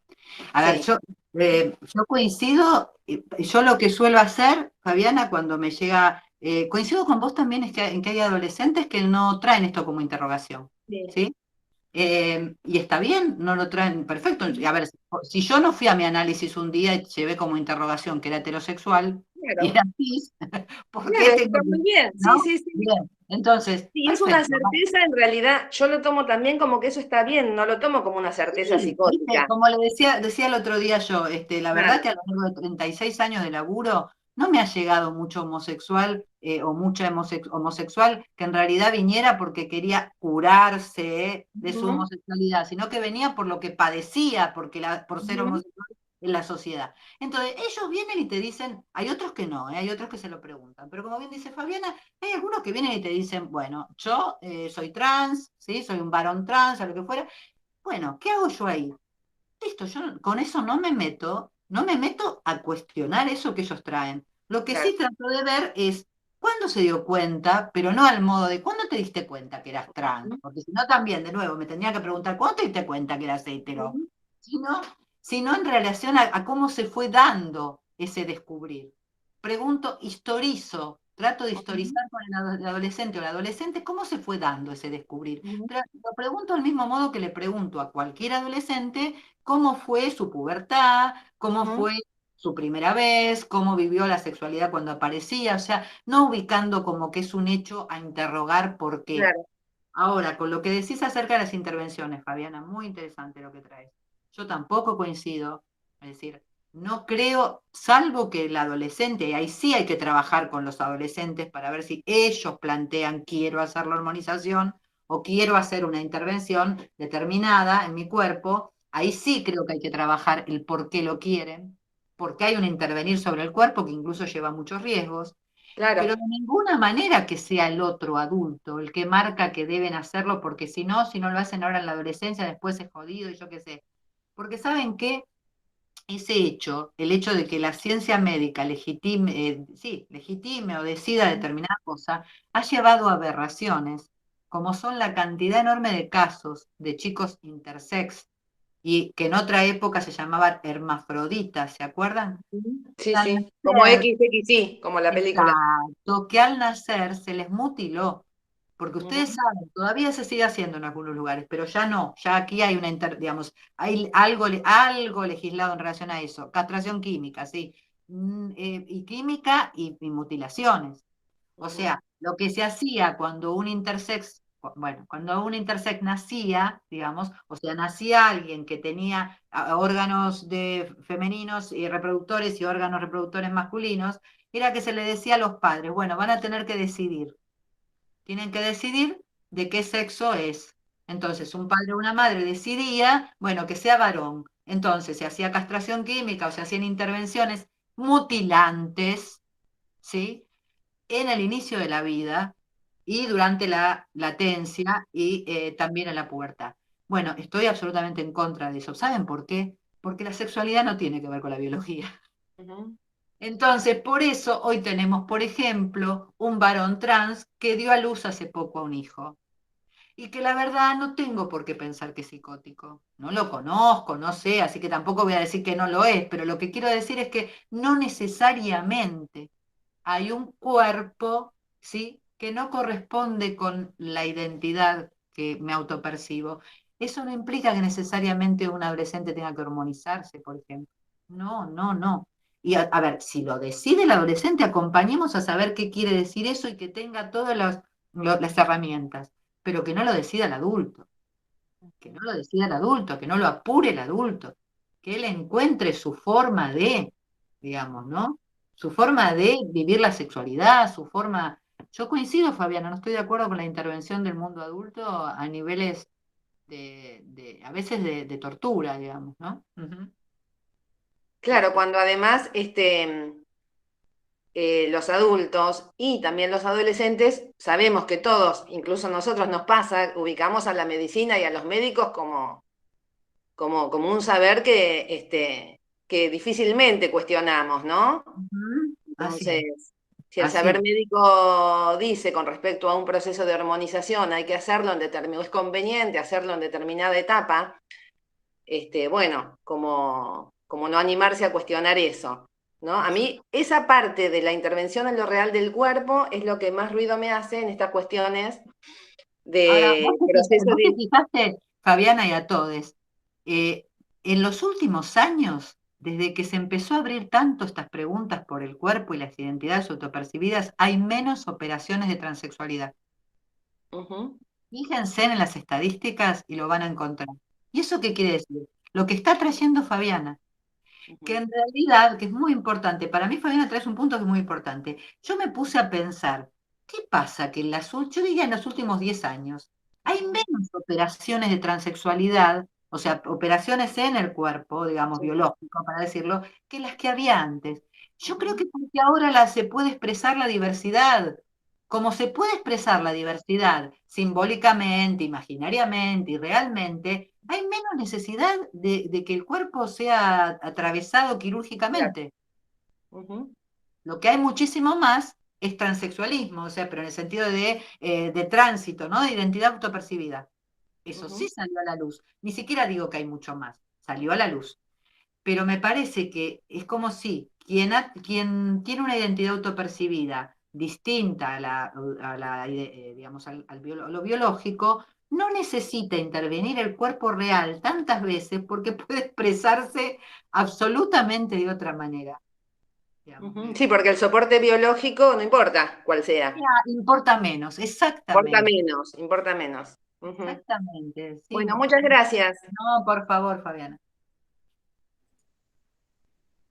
A ver, Sí, yo coincido, yo lo que suelo hacer, Fabiana, cuando me llega, coincido con vos también en que hay adolescentes que no traen esto como interrogación, sí, ¿sí? Y está bien, no lo traen perfecto. A ver, si yo no fui a mi análisis un día y llevé como interrogación que era heterosexual y claro, era cis, ¿por qué claro, tengo está muy que, bien, sí, no? sí, sí. Bien, entonces, Sí, es una perfecto. certeza, en realidad, yo lo tomo también como que eso está bien, no lo tomo como una certeza Sí, ¿viste? psicótica. Como le decía el otro día yo, la verdad Claro. que a lo largo de 36 años de laburo no me ha llegado mucho homosexual o mucha homosexual que en realidad viniera porque quería curarse de su Ujú, homosexualidad, sino que venía por lo que padecía, por ser ujú, homosexual en la sociedad. Entonces, ellos vienen y te dicen, hay otros que no, hay otros que se lo preguntan, pero como bien dice Fabiana, hay algunos que vienen y te dicen, bueno, yo soy trans, ¿sí? Soy un varón trans, o lo que fuera. Bueno, ¿qué hago yo ahí? Listo, yo con eso no me meto a cuestionar eso que ellos traen. Lo que claro. sí trato de ver es cuándo se dio cuenta, pero no al modo de cuándo te diste cuenta que eras trans, Ujú, porque si no también, de nuevo, me tendría que preguntar cuándo te diste cuenta que eras hetero, ujú, sino, sino en relación a cómo se fue dando ese descubrir. Pregunto, historizo, trato de ujú, historizar con el adolescente o la adolescente cómo se fue dando ese descubrir. ujú, Pero lo pregunto al mismo modo que le pregunto a cualquier adolescente cómo fue su pubertad, cómo ujú, fue su primera vez, cómo vivió la sexualidad cuando aparecía, o sea, no ubicando como que es un hecho a interrogar por qué. claro. Ahora, con lo que decís acerca de las intervenciones, Fabiana, muy interesante lo que traes. Yo tampoco coincido, es decir, no creo, salvo que el adolescente, y ahí sí hay que trabajar con los adolescentes para ver si ellos plantean quiero hacer la hormonización o quiero hacer una intervención determinada en mi cuerpo, ahí sí creo que hay que trabajar el por qué lo quieren, porque hay un intervenir sobre el cuerpo que incluso lleva muchos riesgos, pero Claro, de ninguna manera que sea el otro adulto el que marca que deben hacerlo, porque si no lo hacen ahora en la adolescencia, después es jodido y yo qué sé. Porque saben que ese hecho, el hecho de que la ciencia médica legitime o decida determinada cosa, ha llevado a aberraciones, como son la cantidad enorme de casos de chicos intersex, y que en otra época se llamaban hermafroditas, ¿se acuerdan? sí, Al sí, como nacer, XXI, como la película. exacto, que al nacer se les mutiló, porque ustedes Ujú, saben, todavía se sigue haciendo en algunos lugares, pero ya no, ya aquí hay digamos, hay algo legislado en relación a eso, castración química, sí, y química y mutilaciones. O ujú. sea, lo que se hacía cuando un intersex, bueno, cuando un intersex nacía, digamos, o sea, nacía alguien que tenía órganos femeninos y reproductores y órganos reproductores masculinos, era que se le decía a los padres, bueno, van a tener que decidir, tienen que decidir de qué sexo es. Entonces, un padre o una madre decidía, bueno, que sea varón. Entonces, se hacía castración química o se hacían intervenciones mutilantes, ¿sí? En el inicio de la vida y durante la latencia y también en la pubertad. Bueno, estoy absolutamente en contra de eso. ¿Saben por qué? Porque la sexualidad no tiene que ver con la biología. Ujú. Entonces, por eso hoy tenemos, por ejemplo, un varón trans que dio a luz hace poco a un hijo. Y que la verdad no tengo por qué pensar que es psicótico. No lo conozco, no sé, así que tampoco voy a decir que no lo es, pero lo que quiero decir es que no necesariamente hay un cuerpo, ¿sí?, que no corresponde con la identidad que me autopercibo. Eso no implica que necesariamente un adolescente tenga que hormonizarse, por ejemplo. No, no, no. Y a ver, si lo decide el adolescente, acompañemos a saber qué quiere decir eso y que tenga todas las herramientas, pero que no lo decida el adulto, que no lo decida el adulto, que no lo apure el adulto, que él encuentre su forma de, digamos, ¿no? Su forma de vivir la sexualidad, su forma... Yo coincido, Fabiana, no estoy de acuerdo con la intervención del mundo adulto a niveles a veces de tortura, digamos, ¿no? Ujú. Sí, Claro, sí. cuando además los adultos y también los adolescentes sabemos que todos, incluso nosotros nos pasa, ubicamos a la medicina y a los médicos como un saber que difícilmente cuestionamos, ¿no? Ujú. Así es, Entonces, si el así saber es. médico dice con respecto a un proceso de hormonización hay que hacerlo en determinado, es conveniente hacerlo en determinada etapa, bueno, como no animarse a cuestionar eso, ¿no? A Así. mí esa parte de la intervención en lo real del cuerpo es lo que más ruido me hace en estas cuestiones Ahora, de proceso vos te de... fijaste, Fabiana y a todos, eh, en los últimos años, desde que se empezó a abrir tanto estas preguntas por el cuerpo y las identidades autopercibidas, hay menos operaciones de transexualidad. Ujú, Fíjense en las estadísticas y lo van a encontrar. ¿Y eso qué quiere decir? Lo que está trayendo Fabiana, que ujú, en realidad, que es muy importante, para mí Fabiana trae un punto que es muy importante. Yo me puse a pensar, ¿qué pasa que yo diría en los últimos 10 años hay ujú. menos operaciones de transexualidad, o sea, operaciones en el cuerpo, digamos, Sí, biológico, para decirlo, que las que había antes? Yo creo ujú, que porque ahora se puede expresar la diversidad. Como se puede expresar la diversidad simbólicamente, imaginariamente y realmente, hay menos necesidad de que el cuerpo sea atravesado claro, quirúrgicamente. ujú, Lo que hay muchísimo más es transexualismo, o sea, pero en el sentido de tránsito, ¿no? De identidad autopercibida. Eso ujú. sí salió a la luz. Ni siquiera digo que hay mucho más, salió a la luz. Pero me parece que es como si quien tiene una identidad autopercibida distinta digamos, a lo biológico, no necesita intervenir el cuerpo real tantas veces porque puede expresarse absolutamente de otra manera. digamos. Sí, porque el soporte biológico no importa cuál sea. Importa menos, Importa exactamente. menos, importa menos. Exactamente, sí. Bueno, muchas gracias. No, por favor, Fabiana.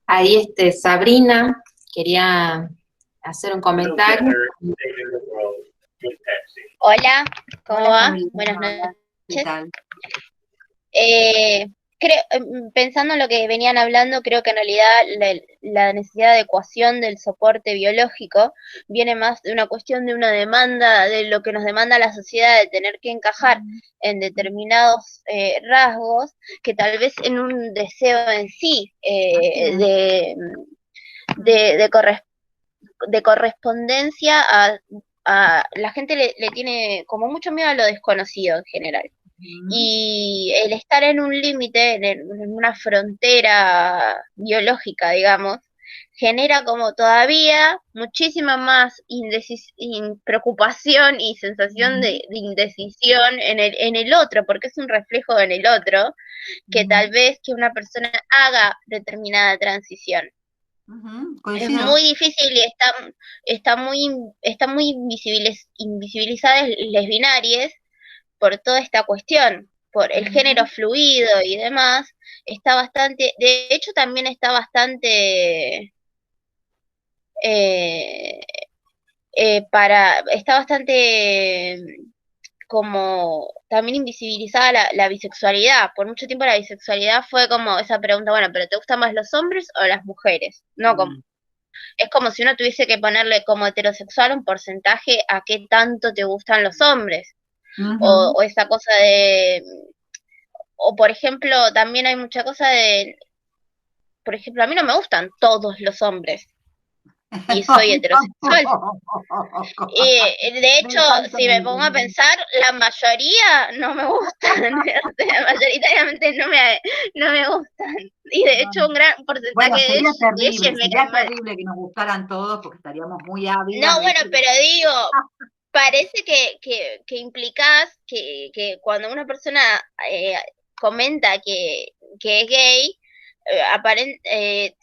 Ahí Sabrina quería hacer un comentario. Hola, ¿cómo Hola, va? Sabrina, Buenas hola, ¿qué noches. tal? Pensando en lo que venían hablando, creo que en realidad la necesidad de ecuación del soporte biológico viene más de una cuestión de una demanda, de lo que nos demanda la sociedad, de tener que encajar en determinados rasgos, que tal vez en un deseo en sí de, de correspondencia a la gente le tiene como mucho miedo a lo desconocido en general. Y el estar en un límite, en una frontera biológica, digamos, genera como todavía muchísima más preocupación y sensación de indecisión en el otro, porque es un reflejo en el otro, que tal vez que una persona haga determinada transición. Es Coincido. muy difícil y está muy invisibilizadas las binarias por toda esta cuestión, por el género fluido y demás, está bastante, de hecho también está bastante eh, está bastante como también invisibilizada la bisexualidad. Por mucho tiempo la bisexualidad fue como esa pregunta, bueno, pero ¿te gustan más los hombres o las mujeres? No, como es como si uno tuviese que ponerle como heterosexual un porcentaje a qué tanto te gustan los hombres. O esa cosa de, o por ejemplo, también hay mucha cosa de, por ejemplo, a mí no me gustan todos los hombres y soy heterosexual. Y de hecho, si me pongo a pensar, la mayoría no me gustan, mayoritariamente no me gustan. Y de hecho, un gran porcentaje Bueno, de sería ellos sería terrible que nos gustaran todos porque estaríamos muy ávidas. No, bueno, pero digo, parece que implicás que cuando una persona comenta que es gay,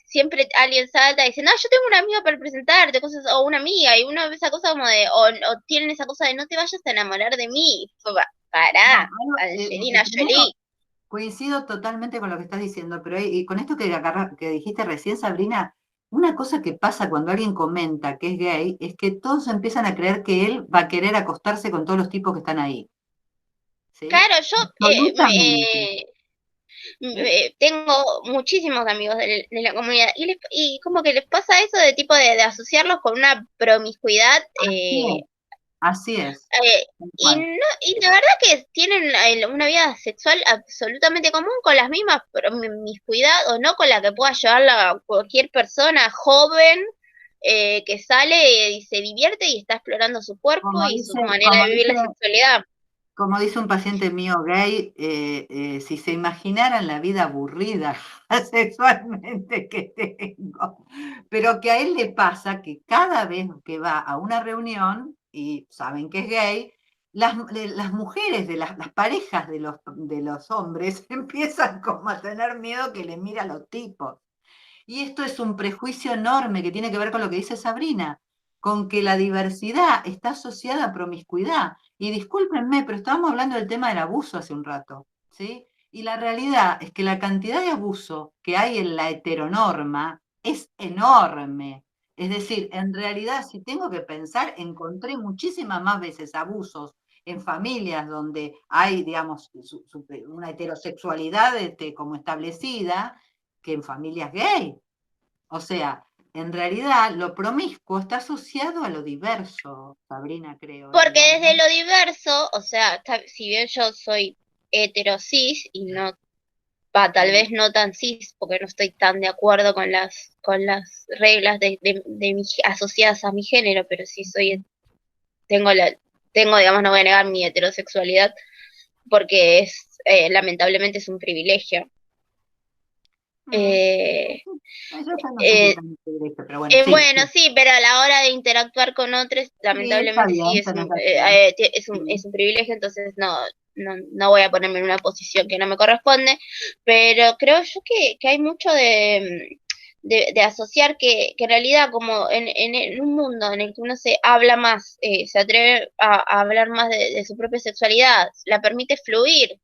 siempre alguien salta y dice, no, yo tengo un amigo para presentarte, cosas, o una amiga, y uno ve esa cosa como de, o tienen esa cosa de no te vayas a enamorar de mí. Pará, Angelina Jolie. Coincido totalmente con lo que estás diciendo, pero y con esto que dijiste recién, Sabrina, una cosa que pasa cuando alguien comenta que es gay es que todos empiezan a creer que él va a querer acostarse con todos los tipos que están ahí. ¿Sí? Claro, yo Absolutamente. tengo muchísimos amigos de la comunidad y como que les pasa eso de tipo de asociarlos con una promiscuidad Así es. y la verdad que tienen una vida sexual absolutamente común con las mismas promiscuidad o no con la que pueda llevarla cualquier persona joven que sale y se divierte y está explorando su cuerpo y su manera de vivir la sexualidad. Como dice un paciente mío gay, si se imaginaran la vida aburrida sexualmente que tengo, pero que a él le pasa que cada vez que va a una reunión, y saben que es gay, las mujeres de las parejas de los hombres empiezan como a tener miedo que le mire a los tipos. Y esto es un prejuicio enorme que tiene que ver con lo que dice Sabrina, con que la diversidad está asociada a promiscuidad. Y discúlpenme, pero estábamos hablando del tema del abuso hace un rato, ¿sí? Y la realidad es que la cantidad de abuso que hay en la heteronorma es enorme. Es decir, en realidad, si tengo que pensar, encontré muchísimas más veces abusos en familias donde hay, digamos, una heterosexualidad como establecida, que en familias gay. O sea, en realidad lo promiscuo está asociado a lo diverso, Sabrina, creo. Porque desde lo diverso, o sea, si bien yo soy heterosis y no, tal vez no tan cis, porque no estoy tan de acuerdo con las reglas asociadas a mi género, pero sí tengo, digamos, no voy a negar mi heterosexualidad, porque lamentablemente es un privilegio. Bueno, sí, pero a la hora de interactuar con otros, lamentablemente sí es un privilegio, entonces no voy a ponerme en una posición que no me corresponde, pero creo yo que hay mucho de asociar que en realidad como en un mundo en el que uno se habla más, se atreve a hablar más de su propia sexualidad, la permite fluir,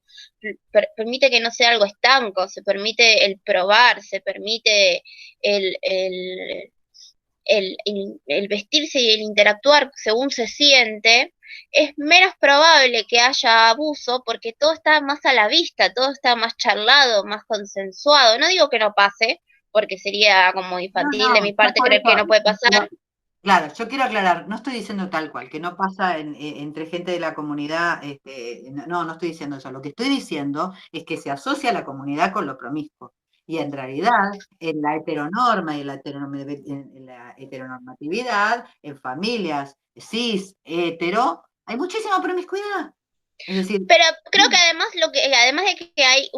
permite que no sea algo estanco, se permite el probar, se permite el, el, el vestirse y el interactuar según se siente, es menos probable que haya abuso porque todo está más a la vista, todo está más charlado, más consensuado. No digo que no pase, porque sería como No, infantil de no, mi yo parte por creer que eso, no puede pasar. claro, yo quiero aclarar, no estoy diciendo tal cual, que no pasa entre gente de la comunidad, no, no estoy diciendo eso. Lo que estoy diciendo es que se asocia la comunidad con lo promiscuo. Y en realidad, en la heteronorma y en la heteronormatividad, en familias cis, hetero, hay muchísima promiscuidad. Es decir, Pero creo que además además de que hay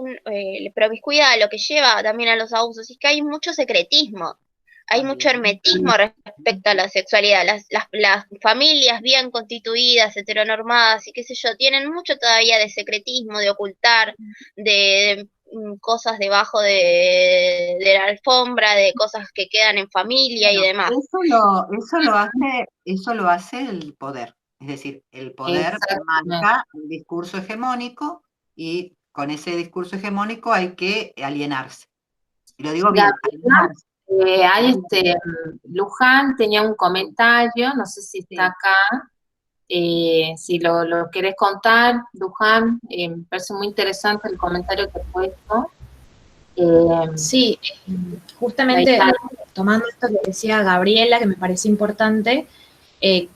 promiscuidad, lo que lleva también a los abusos es que hay mucho secretismo, hay mucho también, hermetismo respecto a la sexualidad. Las familias bien constituidas, heteronormadas y qué sé yo, tienen mucho todavía de secretismo, de ocultar, de cosas debajo de la alfombra, de cosas que quedan en familia y bueno, demás. eso lo hace el poder. Es decir, el poder Exactamente. marca un discurso hegemónico y con ese discurso hegemónico hay que alienarse. Y lo digo bien, Gabriela, alienarse. hay Luján tenía un comentario, no sé si está Sí. acá, si lo querés contar, Luján, me parece muy interesante el comentario que he puesto. Sí, Ahí justamente está. tomando esto que decía Gabriela, que me parece importante,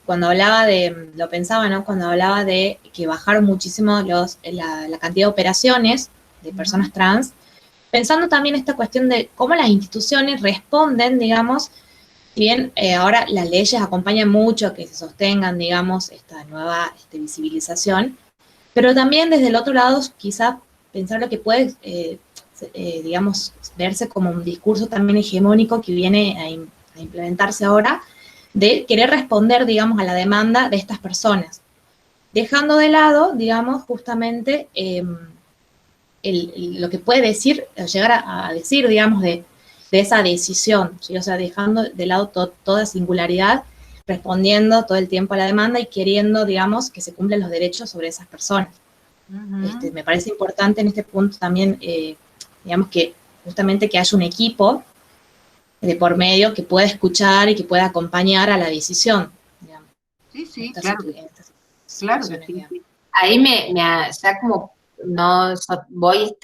cuando hablaba lo pensaba, ¿no? Cuando hablaba de que bajaron muchísimo la cantidad de operaciones de personas trans, pensando también esta cuestión de cómo las instituciones responden, digamos, si bien ahora las leyes acompañan mucho a que se sostengan, digamos, esta nueva visibilización, pero también desde el otro lado, quizá pensar lo que puede, digamos, verse como un discurso también hegemónico que viene a implementarse ahora, de querer responder, digamos, a la demanda de estas personas, dejando de lado, digamos, justamente lo que puede decir, llegar a decir, digamos, de esa decisión, ¿sí? O sea, dejando de lado toda singularidad, respondiendo todo el tiempo a la demanda y queriendo, digamos, que se cumplen los derechos sobre esas personas. Me parece importante en este punto también, digamos, que justamente que haya un equipo de por medio que pueda escuchar y que pueda acompañar a la decisión, digamos, Sí, en sí, estas, claro, en estas claro que situaciones, sí. digamos. Ahí ya como no voy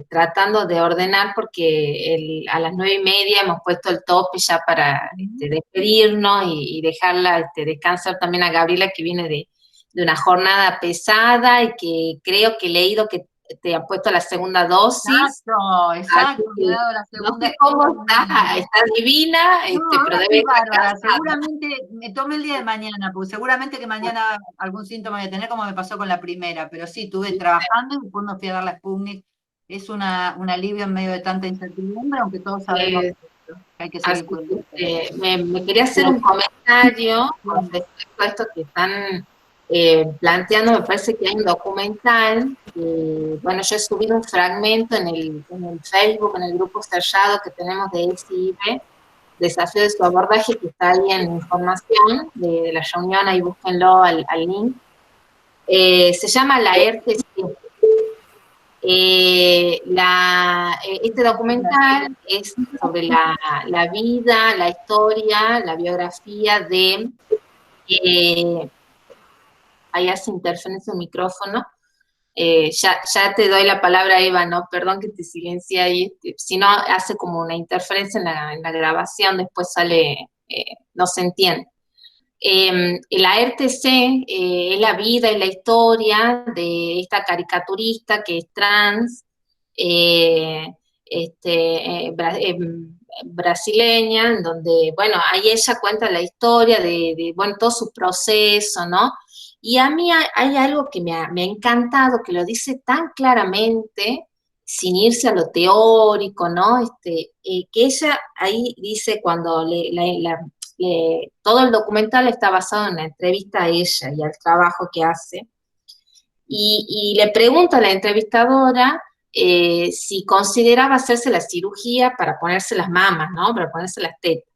tratando de ordenar porque a las 9:30 hemos puesto el tope ya para despedirnos y dejarla descansar también a Gabriela que viene de una jornada pesada y que creo que he leído que te han puesto la segunda dosis. Así Exacto, me que ha dado la no segunda. sé cómo está divina, No, pero ahora debe estoy estar bárbara. cansada. Seguramente me tome el día de mañana, porque seguramente que mañana algún síntoma voy a tener, como me pasó con la primera. Pero sí, estuve trabajando y después me fui a dar la Sputnik. Es un alivio en medio de tanta incertidumbre, aunque todos sabemos Eh, que hay que seguir Así cuidando. que me quería hacer un comentario con respecto a esto que están planteando. Me parece que hay un documental. Bueno, yo he subido un fragmento en el Facebook, en el grupo cerrado que tenemos de SIB, Desafío de su abordaje, que está ahí en información de la reunión, ahí búsquenlo al link. Se llama La ERTE. Este documental es sobre la vida, la historia, la biografía de, ahí hace interferencia el micrófono, ya te doy la palabra, Eva, ¿no? Perdón que te silencie ahí, si no hace como una interferencia en la grabación, después sale, no se entiende. La RTC es la vida y la historia de esta caricaturista que es trans, eh, brasileña, en donde, bueno, ahí ella cuenta la historia bueno, todo su proceso, ¿no? Y a mí hay algo que me ha encantado, que lo dice tan claramente, sin irse a lo teórico, ¿no? Que ella ahí dice cuando todo el documental está basado en la entrevista a ella y al trabajo que hace. Y le pregunta a la entrevistadora si consideraba hacerse la cirugía para ponerse las mamas, ¿no? Para ponerse las tetas.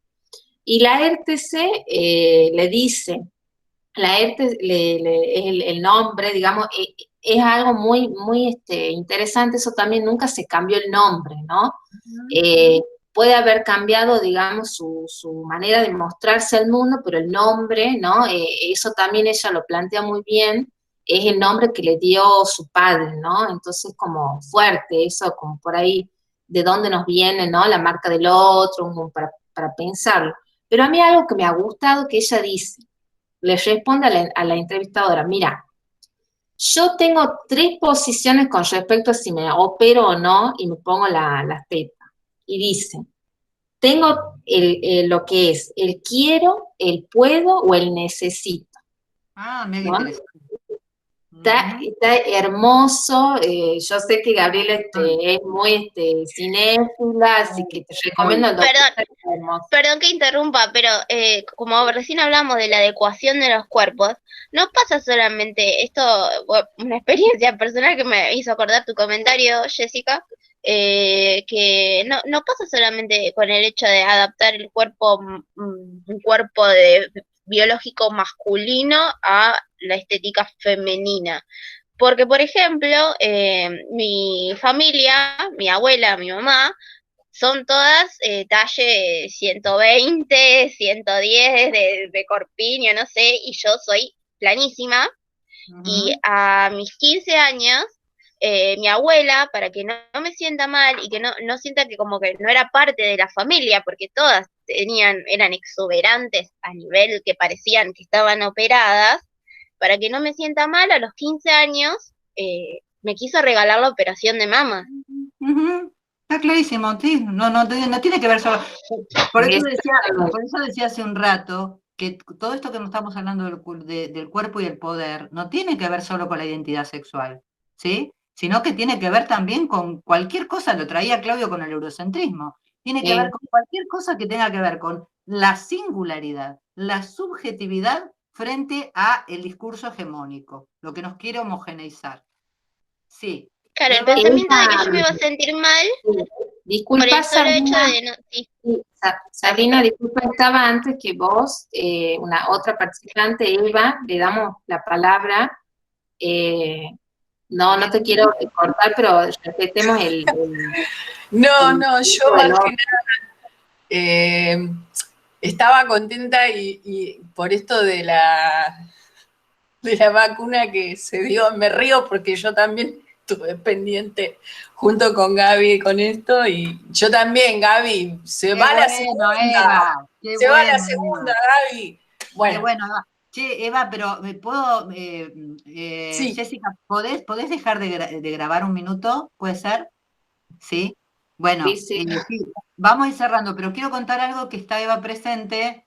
Y la ERTC le dice, la ERTC es el nombre, digamos, es algo muy, muy interesante, eso también nunca se cambió el nombre, ¿no? Puede haber cambiado, digamos, su manera de mostrarse al mundo, pero el nombre, ¿no? Eso también ella lo plantea muy bien, es el nombre que le dio su padre, ¿no? Entonces, como fuerte, eso, como por ahí, de dónde nos viene, ¿no? La marca del otro, como para pensarlo. Pero a mí algo que me ha gustado que ella dice, le responde a la entrevistadora, mira, yo tengo 3 posiciones con respecto a si me opero o no y me pongo las tetas. Y dice, tengo lo que es el quiero, el puedo o el necesito. Ah, mega ¿no? interesante. Está hermoso. Yo sé que Gabriela es muy cinéfila, así que te recomiendo el documental. Perdón que interrumpa, pero como recién hablamos de la adecuación de los cuerpos, no pasa solamente esto, una experiencia personal que me hizo acordar tu comentario, Jessica, que no pasa solamente con el hecho de adaptar el cuerpo, un cuerpo biológico masculino a la estética femenina. Porque, por ejemplo, mi familia, mi abuela, mi mamá, son todas talle 120, 110 de corpiño, no sé, y yo soy planísima. Y a mis 15 años, mi abuela, para que no me sienta mal y que no sienta que como que no era parte de la familia, porque todas eran exuberantes a nivel que parecían que estaban operadas, para que no me sienta mal, a los 15 años me quiso regalar la operación de mama. Está clarísimo, sí, no tiene que ver solo. Por eso decía hace un rato que todo esto que nos estamos hablando del cuerpo y el poder no tiene que ver solo con la identidad sexual, ¿sí? Sino que tiene que ver también con cualquier cosa, lo traía Claudio con el eurocentrismo, tiene que ver con cualquier cosa que tenga que ver con la singularidad, la subjetividad frente a el discurso hegemónico, lo que nos quiere homogeneizar. Sí. Claro, el pensamiento de que yo me iba a sentir mal disculpa, por el solo hecho Sabrina, de no... Sí. Sabrina, disculpa, estaba antes que vos, una otra participante, Eva, le damos la palabra. No te quiero cortar, pero respetemos No, yo más que nada estaba contenta y por esto de la vacuna que se dio, me río porque yo también estuve pendiente junto con Gaby con esto y yo también, Gaby, se va la segunda. Eva, se va la segunda, Gaby. Bueno. Qué bueno, Eva. Che, Eva, pero ¿me puedo, sí. Jessica, ¿podés dejar de grabar un minuto? ¿Puede ser? ¿Sí? Bueno, sí. sí, vamos a ir cerrando, pero quiero contar algo que está Eva presente